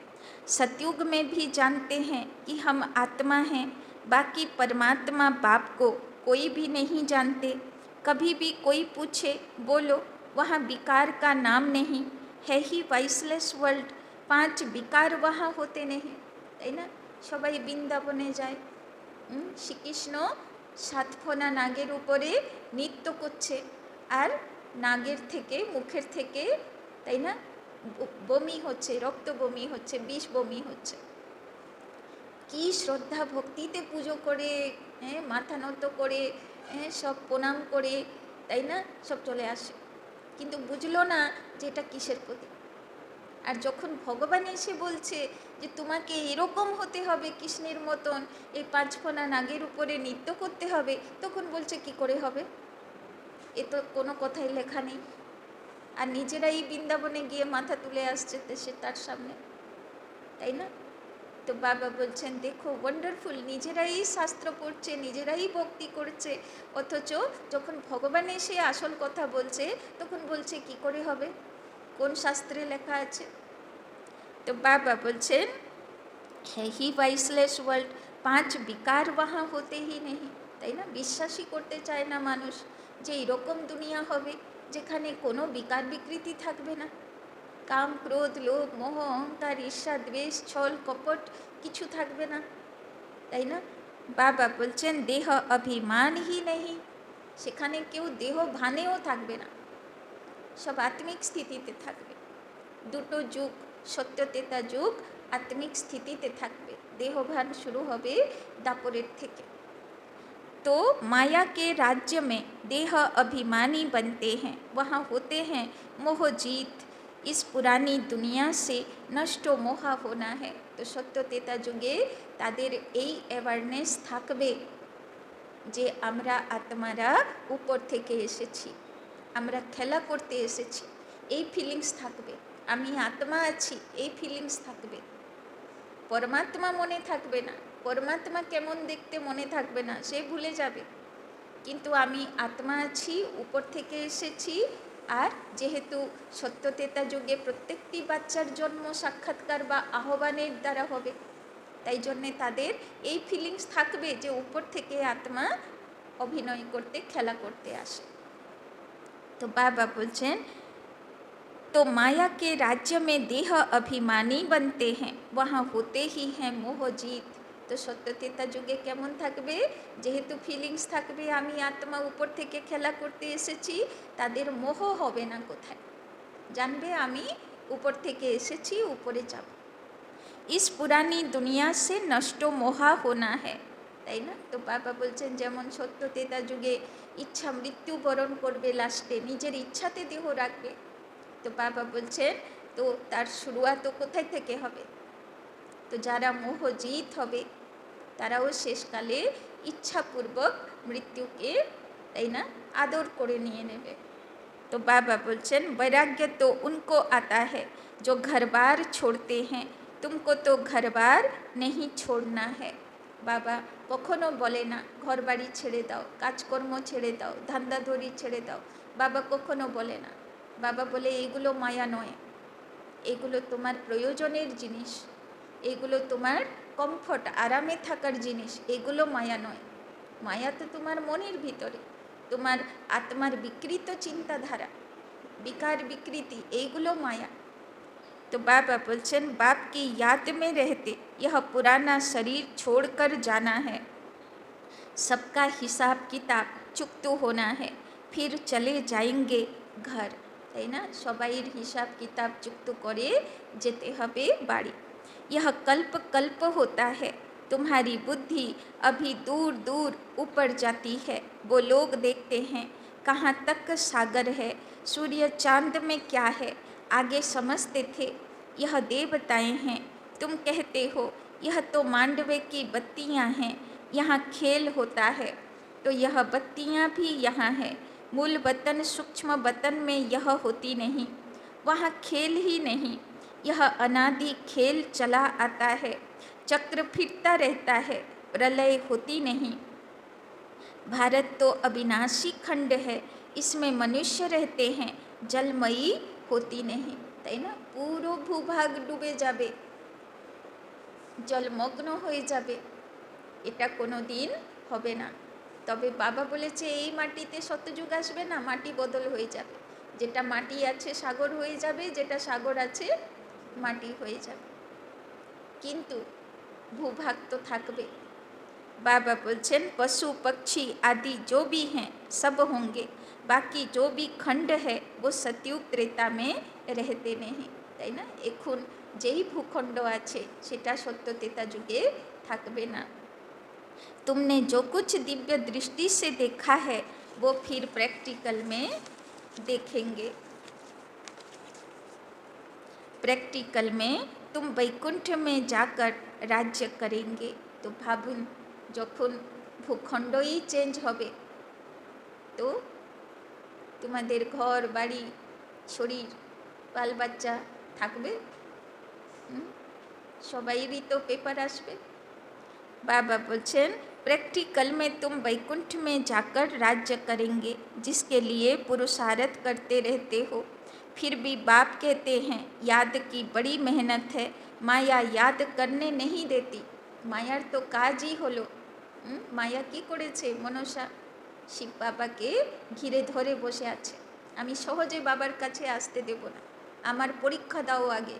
सतयुग में भी जानते हैं कि हम आत्मा हैं, बाकी परमात्मा बाप को कोई भी नहीं जानते। कभी भी कोई पूछे बोलो वहाँ विकार का नाम नहीं है ही वाइसलेस वर्ल्ड। 5 विकार वहाँ होते नहीं, তাই না? সবাই বৃন্দাবনে যায়, শ্রীকৃষ্ণ 7 ফোনা নাগের উপরে নৃত্য করছে, আর নাগের থেকে মুখের থেকে, তাই না, বমি হচ্ছে, রক্ত বমি হচ্ছে, বিষ বমি হচ্ছে। কি শ্রদ্ধা ভক্তিতে পুজো করে, মাথা নত করে, সব প্রণাম করে, তাই না, সব চলে আসে, কিন্তু বুঝলো না যে এটা কিসের প্রতীক। আর যখন ভগবান এসে বলছে যে তোমাকে এরকম হতে হবে কৃষ্ণের মতন, এই 5 ফোনা নাগের উপরে নৃত্য করতে হবে, তখন বলছে কি করে হবে, এ তো কোনো কথাই লেখা নেই। আর নিজেরাই বৃন্দাবনে গিয়ে মাথা তুলে আসছে সে তার সামনে, তাই না? তো বাবা বলছেন দেখো ওয়ান্ডারফুল, নিজেরাই শাস্ত্র পড়ছে, নিজেরাই ভক্তি করছে, অথচ যখন ভগবান এসে আসল কথা বলছে তখন বলছে কি করে হবে, কোন শাস্ত্রে লেখা আছে? তো বাবা বলছেন है ही वाइसलेस वर्ल्ड, 5 विकार वहाँ होते ही नहीं, তাই না? বিশ্বাসই করতে চায় না মানুষ যে এরকম দুনিয়া হবে যেখানে কোনো বিকার বিকৃতি থাকবে না, কাম ক্রোধ লোভ মোহ অহংকার ঈর্ষা দ্বেষ ছল কপট কিছু থাকবে না, তাই না? বাবা বলছেন দেহ অভিমানই নেই, সেখানে কেউ দেহ ভানেও থাকবে না, সব আত্মিক স্থিতিতে থাকবে। দুটো যুগ, সত্য তেতা যুগ आत्मिक स्थितिते থাকবে, देहभान शुरू হবে दापरेर থেকে। तो माया के राज्य में देह अभिमानी बनते हैं, वहाँ होते हैं मोह जीत, इस पुरानी दुनिया से नष्ट मोह होना है। तो सत्य तेता जुगे तादेर এই অ্যাওয়ারনেস থাকবে যে আমরা আত্মারা উপর থেকে এসেছি, আমরা খেলা করতে এসেছি, এই ফিলিংস থাকবে। আমি আত্মা আছি এই ফিলিংস থাকবে। परमात्मा मने थाकबे ना, परमात्मा केमन देखते मने थाकबे ना, से भूले जाबे, किन्तु आमी आत्मा आछि, ऊपर थेके एसेछि। और जेहेतु सत्यतेता जुगे प्रत्येकटी बाच्चार जन्म साक्षात्कार बा आह्वानेर द्वारा होबे, ताई जन्य तादेर एई फिलिंग्स थाकबे जे ऊपर थेके आत्मा अभिनय करते खेला करते आसे। तो बाबा बोलछेन तो माया के राज्य में देह अभिमानी बनते हैं, वहाँ होते ही हैं मोह जीत। तो सत्यतेता जुगे केमन थाकबे, जेहेतु फिलिंग्स थाकबे आमी आत्मा ऊपर थेके खेला करते एसेछि, तादेर मोह होबे ना कोथाय, जानबे आमी ऊपर थेके एसेछि, ऊपरे जाब। इस पुरानी दुनिया से नष्ट मोह होना है, ताई ना? तो बाबा बोलছেন যেমন সত্যতেতা যুগে ইচ্ছা মৃত্যুবরণ করবে, লাস্টে নিজের ইচ্ছাতে দেহ রাখবে। तो बाबा बोलছেন तो तार शुरुआत तो कोथाय थेके होबे, तो जारा मोह जीत होबे ताराओ शेषकाले इच्छापूर्वक मृत्युके, ताई ना, आदर करे निये नेबे। तो बाबा बोलছেন वैराग्य तो उनको आता है जो घर बार छोड़ते हैं, तुमको तो घर बार नहीं छोड़ना है। बाबा कखनो बोले ना घर बाड़ी छेड़े दाओ, काजकर्म छेड़े दाओ, धांदाधड़ी छेड़े दाओ, बाबा कखनो बोले ना। बाबा बोले एगुलो माया नय, एगुलो तुम्हार प्रयोजनेर जिनिस, एगुलो तुम्हार कमफर्ट आरामे थाकार जिनिस, एगुलो माया नय। माया तो तुम्हार मनेर भितरे, तुम्हार आत्मार विकृत चिंताधारा, विकार विकृति, एगुलो माया। तो बाबा बोलছেন बाप की याद में रहते यह पुराना शरीर छोड़कर जाना है, सबका हिसाब किताब चुकतो होना है, फिर चले जाएंगे घर, তাই না? সবাইয়ের হিসাব কিতাব যুক্ত করে যেতে হবে বাড়ি। यह कल्प कल्प होता है, तुम्हारी बुद्धि अभी दूर दूर ऊपर जाती है, वो लोग देखते हैं कहाँ तक सागर है, सूर्य चांद में क्या है, आगे समझते थे यह देवताएं हैं, तुम कहते हो यह तो मांडवे की बत्तियां हैं, यहाँ खेल होता है, तो यह बत्तियां भी यहाँ है। मूल वतन सूक्ष्म वतन में यह होती नहीं, वहाँ खेल ही नहीं, यह अनादि खेल चला आता है, चक्र फिरता रहता है, प्रलय होती नहीं। भारत तो अविनाशी खंड है, इसमें मनुष्य रहते हैं, जलमयी होती नहीं, তাই না? পুরো ভূভাগ ডুবে যাবে, জলমগ্ন হয়ে যাবে, এটা কোনো দিন হবে না। তবে বাবা বলেছে এই মাটিতে সত্যযুগ আসবে না, মাটি বদল হয়ে যাবে, যেটা মাটি আছে সাগর হয়ে যাবে, যেটা সাগর আছে মাটি হয়ে যাবে, কিন্তু ভূভাগ তো থাকবে। बाबा बोलছেন पशु पक्षी आदि जो भी हैं सब होंगे, बाकी जो भी खंड है वो सतयुग त्रेता में रहते नहीं, তাই না? এখন যেই ভূখণ্ড আছে সেটা সত্য ত্রেতা যুগে থাকবে না। तुमने जो कुछ दिव्य दृष्टि से देखा है वो फिर प्रैक्टिकल में देखेंगे। प्रैक्टिकल में तुम वैकुंठ में जाकर राज्य करेंगे। तो भाबुन যখন ভূখণ্ডই চেঞ্জ হবে তো তোমাদের ঘর বাড়ি শরীর বাল বাচ্চা থাকবে, সবাইরই তো পেপার আসবে। बाबा बोलছেন प्रैक्टिकल में तुम वैकुंठ में जाकर राज्य करेंगे, जिसके लिए पुरुषार्थ करते रहते हो। फिर भी बाप कहते हैं याद की बड़ी मेहनत है, माया याद करने नहीं देती। मायार तो काजই হলো, মায়া কি করেছে? মনসা শিব বাবাকে ঘিরে ধরে বসে আছে, আমি সহজে বাবার কাছে আসতে দেব না, আমার পরীক্ষা দাও আগে,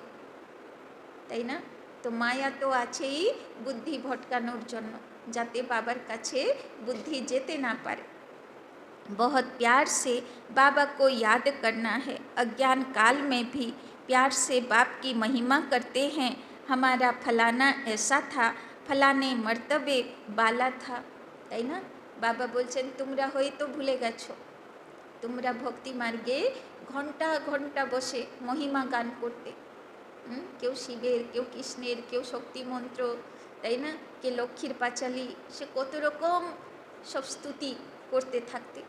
তাই না? তো মায়া তো আছেই বুদ্ধি ভটকানোর জন্য, যাতে বাবার কাছে বুদ্ধি যেতে না পারে। बहुत प्यार से बाबा को याद करना है, अज्ञान काल में भी प्यार से बाप की महिमा करते हैं। हमारा फलाना ऐसा था, फलाने मर्तबे बाला था, তাই না? বাবা বলছেন তোমরা হয়তো ভুলে গেছো, তোমরা ভক্তি মার্গে ঘন্টা ঘন্টা বসে মহিমা গান করতে, কেউ শিবের, কেউ কৃষ্ণের, কেউ শক্তি মন্ত্র, তাই না? কে লক্ষ্মীর পাঁচালী, সে কত রকম সব স্তুতি করতে থাকতে।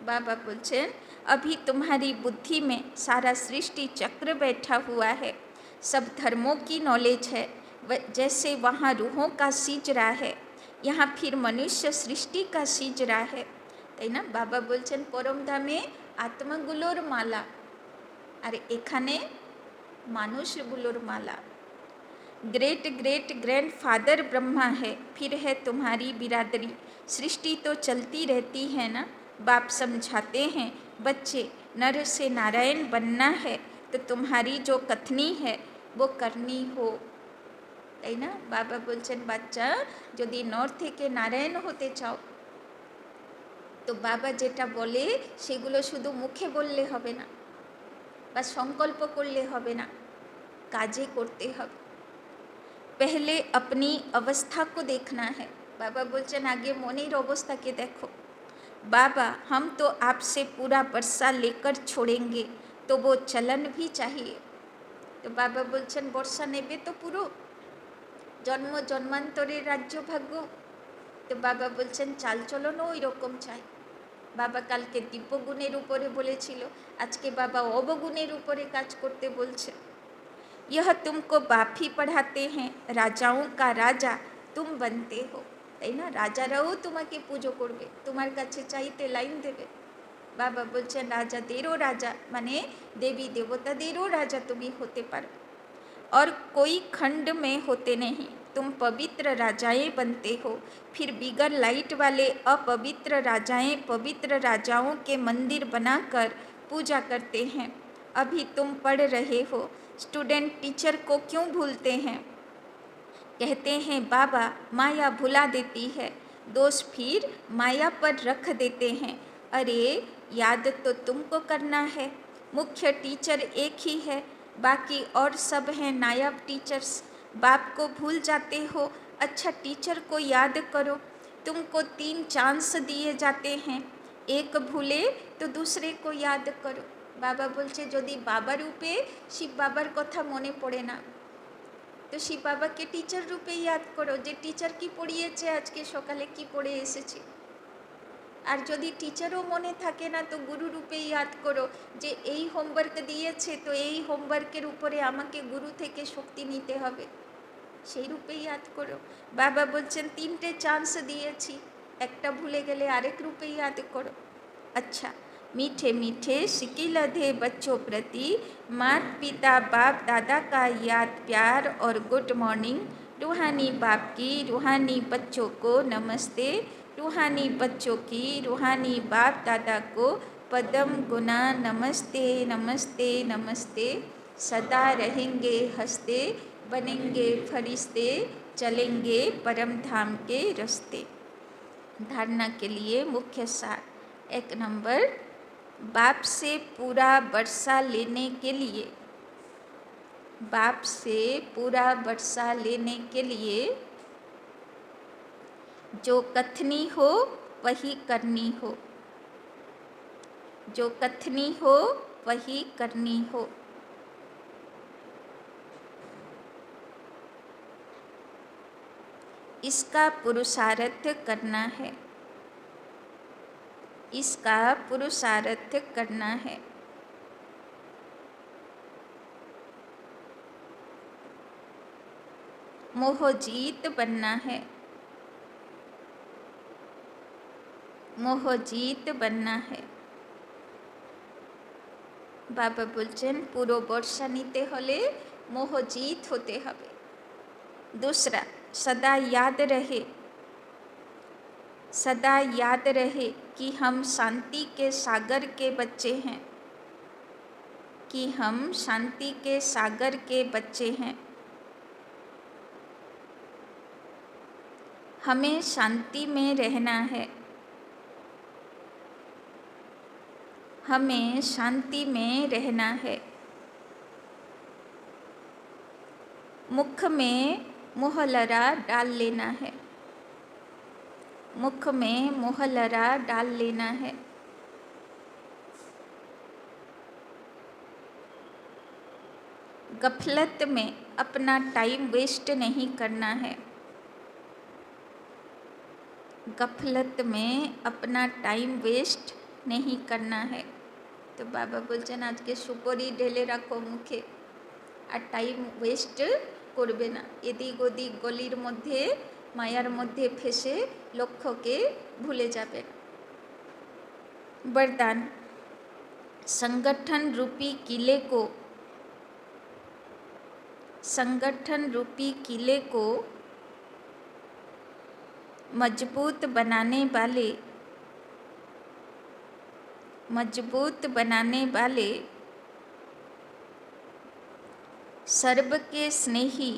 बाबा बोलছেন अभी तुम्हारी बुद्धि में सारा सृष्टि चक्र बैठा हुआ है, सब धर्मों की नॉलेज है, जैसे वहाँ रूहों का सीजरा है, यहाँ फिर मनुष्य सृष्टि का सीजरा है, তাই না? বাবা বলছেন পরমধামে আত্মাগুলোর মালা, আর এখানে মানুষগুলোর মালা। ग्रेट ग्रेट ग्रैंडफादर ब्रह्मा है, फिर है तुम्हारी बिरादरी, सृष्टि तो चलती रहती है ना। बाप समझाते हैं बच्चे नर से नारायण बनना है तो तुम्हारी जो कथनी है वो करनी हो, তাই না? বাবা বলছেন বাচ্চা যদি নর থেকে নারায়ণ হতে চাও তো বাবা যেটা বলে সেগুলো শুধু মুখে বললে হবে না বা সংকল্প করলে হবে না, কাজে করতে হবে। पहले अपनी अवस्था को देखना है, बाबा बोलছেন आगे মনের অবস্থাকে দেখো। बाबा हम तो आपसे पूरा बरसा लेकर छोड़ेंगे तो वो चलन भी चाहिए। तो बाबा बोलছেন বর্ষা নেবে তো পুরো জন্ম জন্মান্তরের রাজ্য ভাগ্য, তো বাবা বলছেন চাল চলনও ওই রকম চাই। বাবা কালকে দিব্যগুণের উপরে বলেছিল, আজকে বাবা অবগুণের উপরে কাজ করতে বলছে। यह तुमको बाप ही पढ़ाते हैं, राजाओं का राजा तुम बनते हो, তাই না? রাজারাও তোমাকে পুজো করবে, তোমার কাছে চাইতে লাইন দেবে। বাবা বলছেন রাজাদেরও রাজা, মানে দেবী দেবতাদেরও রাজা তুমি হতে পারো। और कोई खंड में होते नहीं, तुम पवित्र राजाएं बनते हो, फिर बिगर लाइट वाले अपवित्र राजाएं पवित्र राजाओं के मंदिर बनाकर पूजा करते हैं। अभी तुम पढ़ रहे हो, स्टूडेंट टीचर को क्यों भूलते हैं? कहते हैं बाबा माया भुला देती है, दोष फिर माया पर रख देते हैं। अरे याद तो तुमको करना है, मुख्य टीचर एक ही है, बाकी और सब हैं नायब टीचर्स। बाप को भूल जाते हो, अच्छा टीचर को याद करो। तुमको 3 चांस दिए जाते हैं, एक भूले तो दूसरे को याद करो। বাবা বলছে যদি বাবা রূপে শিব বাবার কথা মনে পড়ে না তো শিব বাবাকে টিচার রূপে ইয়াদ করো, যে টিচার কি পড়িয়েছে, আজকে সকালে কি পড়ে এসেছি। আর যদি টিচারও মনে থাকে না তো গুরু রূপে ইয়াদ করো, যে এই হোমওয়ার্ক দিয়েছে তো এই হোমওয়ার্কের উপরে আমাকে গুরু থেকে শক্তি নিতে হবে, সেই রূপে ইয়াদ করো। বাবা বলছেন 3টে চান্স দিয়েছি, একটা ভুলে গেলে আরেক রূপে ইয়াদ করো। अच्छा मीठे मीठे शिकिलधे बच्चों प्रति माता पिता बाप दादा का याद प्यार और गुड मॉर्निंग रूहानी बाप की रूहानी बच्चों को नमस्ते, रूहानी बच्चों की रूहानी बाप दादा को पदम गुना नमस्ते नमस्ते नमस्ते। सदा रहेंगे हंसते, बनेंगे फरिश्ते, चलेंगे परम धाम के रास्ते। धारणा के लिए मुख्य सार। 1 नंबर, बाप से पूरा वर्षा लेने के लिए, बाप से पूरा वर्षा लेने के लिए जो कथनी हो वही करनी हो, जो कथनी हो वही करनी हो। इसका पुरुषार्थ करना है, इसका पुरुषार्थ करना है। मोहजीत बनना है, मोहजीत बनना है। बाबा बोलছেন পুরো বর্ষা নিতে হলে মোহজিত होते হবে। दूसरा, सदा याद रहे, सदा याद रहे कि हम शांति के सागर के बच्चे हैं, कि हम शांति के सागर के बच्चे हैं। हमें शांति में रहना है, हमें शांति में रहना है। मुख में मोहलरा डाल लेना है, मुख में मोहलरा डाल लेना है। गफलत में अपना टाइम वेस्ट नहीं करना है, गफलत में अपना टाइम वेस्ट नहीं करना है। तो बाबा बोलছেন আজকে সুপরি ঢেলে রাখো মুখে, আর টাইম ওয়েস্ট করবে না। এদিক ওদিক গলির মধ্যে মায়ার মধ্যে ফেসে লক্ষ্যকে ভুলে যাবে না। वरदान, संगठन रूपी किले को, संगठन रूपी किले को मजबूत बनाने वाले, मजबूत बनाने वाले सर्व के स्नेही,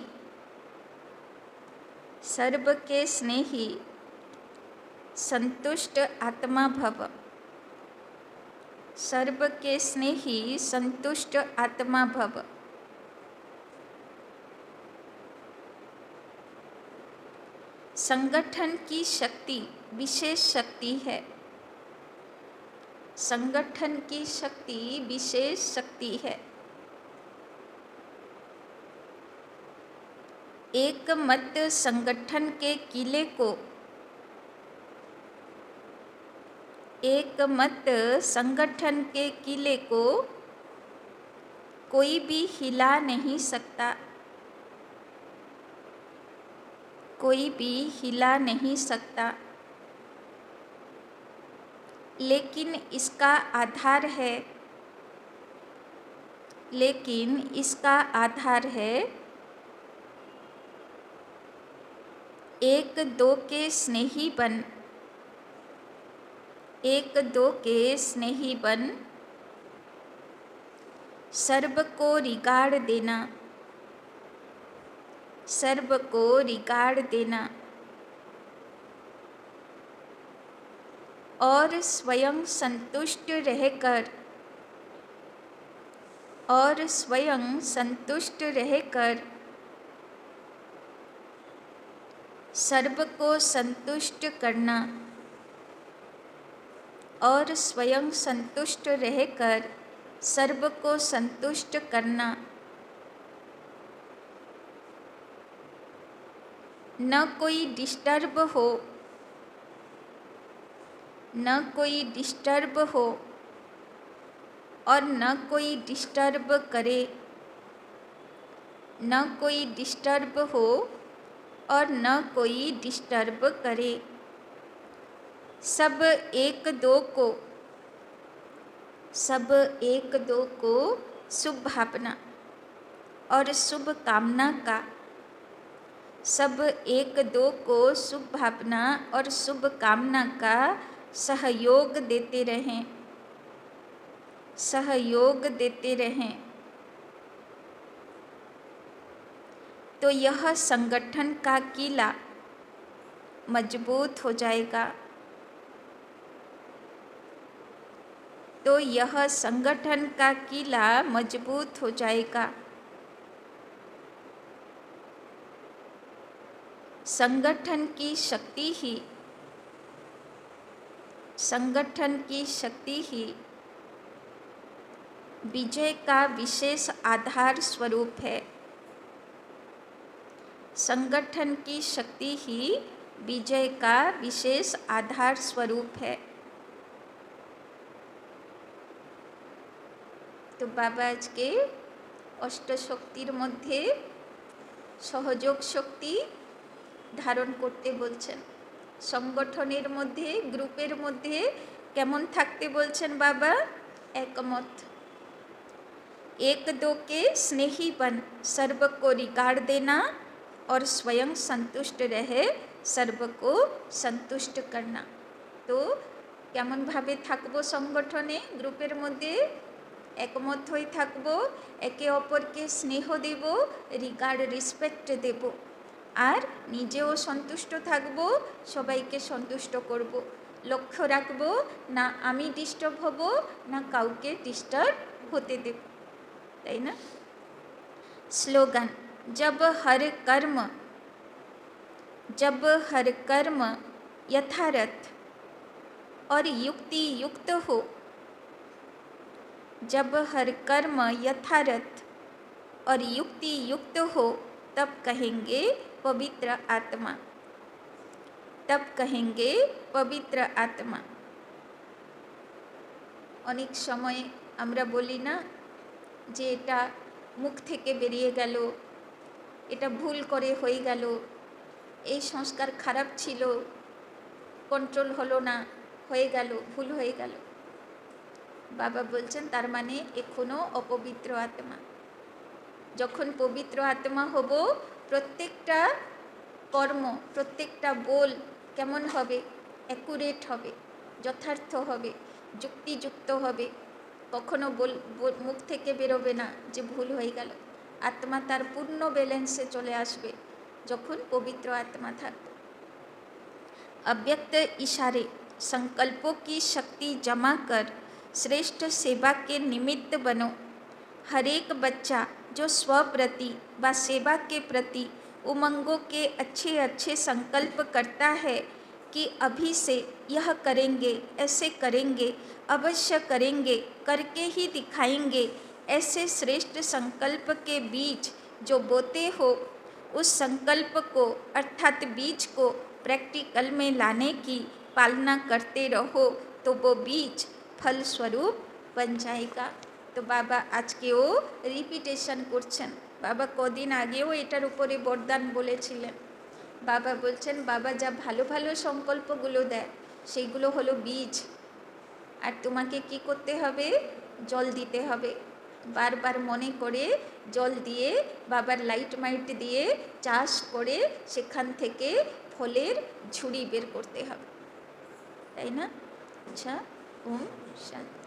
सर्व के स्नेही संतुष्ट आत्मा भव, सर्व के स्नेही संतुष्ट आत्मा भव। संगठन की शक्ति विशेष शक्ति है, संगठन की शक्ति विशेष शक्ति है। एक मत संगठन के किले को, एक मत संगठन के किले को कोई भी हिला नहीं सकता, कोई भी हिला नहीं सकता। लेकिन इसका आधार है, लेकिन इसका आधार है एक दो के स्नेही बन, एक दो के स्नेही बन सर्व को रिगाड़ देना, सर्व को रिगाड़ देना और स्वयं संतुष्ट रहकर, और स्वयं संतुष्ट रहकर सर्व को संतुष्ट करना, और स्वयं संतुष्ट रहकर सर्व को संतुष्ट करना। न कोई डिस्टर्ब हो, न कोई डिस्टर्ब हो और न कोई डिस्टर्ब करे, न कोई डिस्टर्ब हो और न कोई डिस्टर्ब करे। सब एक दो को, सब एक दो को शुभ भावना और शुभ कामना का सब एक दो को शुभ भावना और शुभ कामना का सहयोग देते रहें, सहयोग देते रहें, तो यह संगठन का किला मजबूत हो जाएगा। तो यह संगठन का किला मजबूत हो जाएगा। संगठन की शक्ति ही, संगठन की शक्ति ही विजय का विशेष आधार स्वरूप है। संगठन की शक्ति ही विजय का विशेष आधार स्वरूप है। तो बाबा आज के अष्टशक्तिर मध्य सहयोग शक्ति धारण करते बोलছেন। संगठनेर मध्य ग्रुपेर मध्य केमन थाकते बोलছেন बाबा? एकमत। एक दो के स्नेही बन, सर्व को रिगार्ड देना और स्वयं संतुष्ट रहे, सर्व को संतुष्ट करना। तो केमन भावे थाकबो संगठने ग्रुपेर मध्य? एकमत हয়ে থাকবো, একে অপরকে স্নেহ দেব, রিগার্ড রেসপেক্ট দেব, আর নিজেও সন্তুষ্ট থাকব, সবাইকে সন্তুষ্ট করব। লক্ষ্য রাখব না আমি ডিস্টার্ব হব, না কাউকে ডিস্টার্ব হতে দেব, তাই না? স্লোগান, जब हर कर्म यथार्थ और युक्ति युक्त हो, जब हर कर्म यथार्थ और युक्ति युक्त हो, तब कहेंगे पवित्र आत्मा, तब कहेंगे पवित्र आत्मा। अनेक समय আমরা বলি না যে এটা মুখ থেকে বেরিয়ে গেল, এটা ভুল করে হয়ে গেল, এই সংস্কার খারাপ ছিল, কন্ট্রোল হলো না, হয়ে গেল, ভুল হয়ে গেল। বাবা বলছেন তার মানে এখনো অপবিত্র আত্মা। যখন পবিত্র আত্মা হব, প্রত্যেকটা কর্ম, প্রত্যেকটা বল কেমন হবে? অ্যাকুরেট হবে, যথার্থ হবে, যুক্তিযুক্ত হবে। কখনো মুখ থেকে বেরোবে না যে ভুল হয়ে গেল। আত্মা তার পূর্ণ ব্যালেন্সে চলে আসবে যখন পবিত্র আত্মা থাকবে। अव्यक्त इशारे संकल्पों की शक्ति जमा कर श्रेष्ठ सेवा के निमित्त बनो। हर एक बच्चा जो स्वप्रति व सेवा के प्रति उमंगों के अच्छे अच्छे संकल्प करता है कि अभी से यह करेंगे, ऐसे करेंगे, अवश्य करेंगे, करके ही दिखाएंगे, ऐसे श्रेष्ठ संकल्प के बीज जो बोते हो, उस संकल्प को अर्थात बीज को प्रैक्टिकल में लाने की पालना करते रहो, तो वो बीज फल स्वरूप बन जाएगा। तो बाबा आज के वो रिपिटेशन করছেন। बाबा কদিন আগেও এটার উপরে বরদান বলেছিলেন। বাবা বলছেন বাবা যা ভালো ভালো সংকল্পগুলো দেয় সেইগুলো হলো বীজ, আর তোমাকে কি করতে হবে? জল দিতে হবে। বারবার মনে করে জল দিয়ে, বাবার লাইট মাইট দিয়ে চাষ করে সেখান থেকে ফলের ঝুড়ি বের করতে হবে, তাই না? আচ্ছা, ওম শান্তি।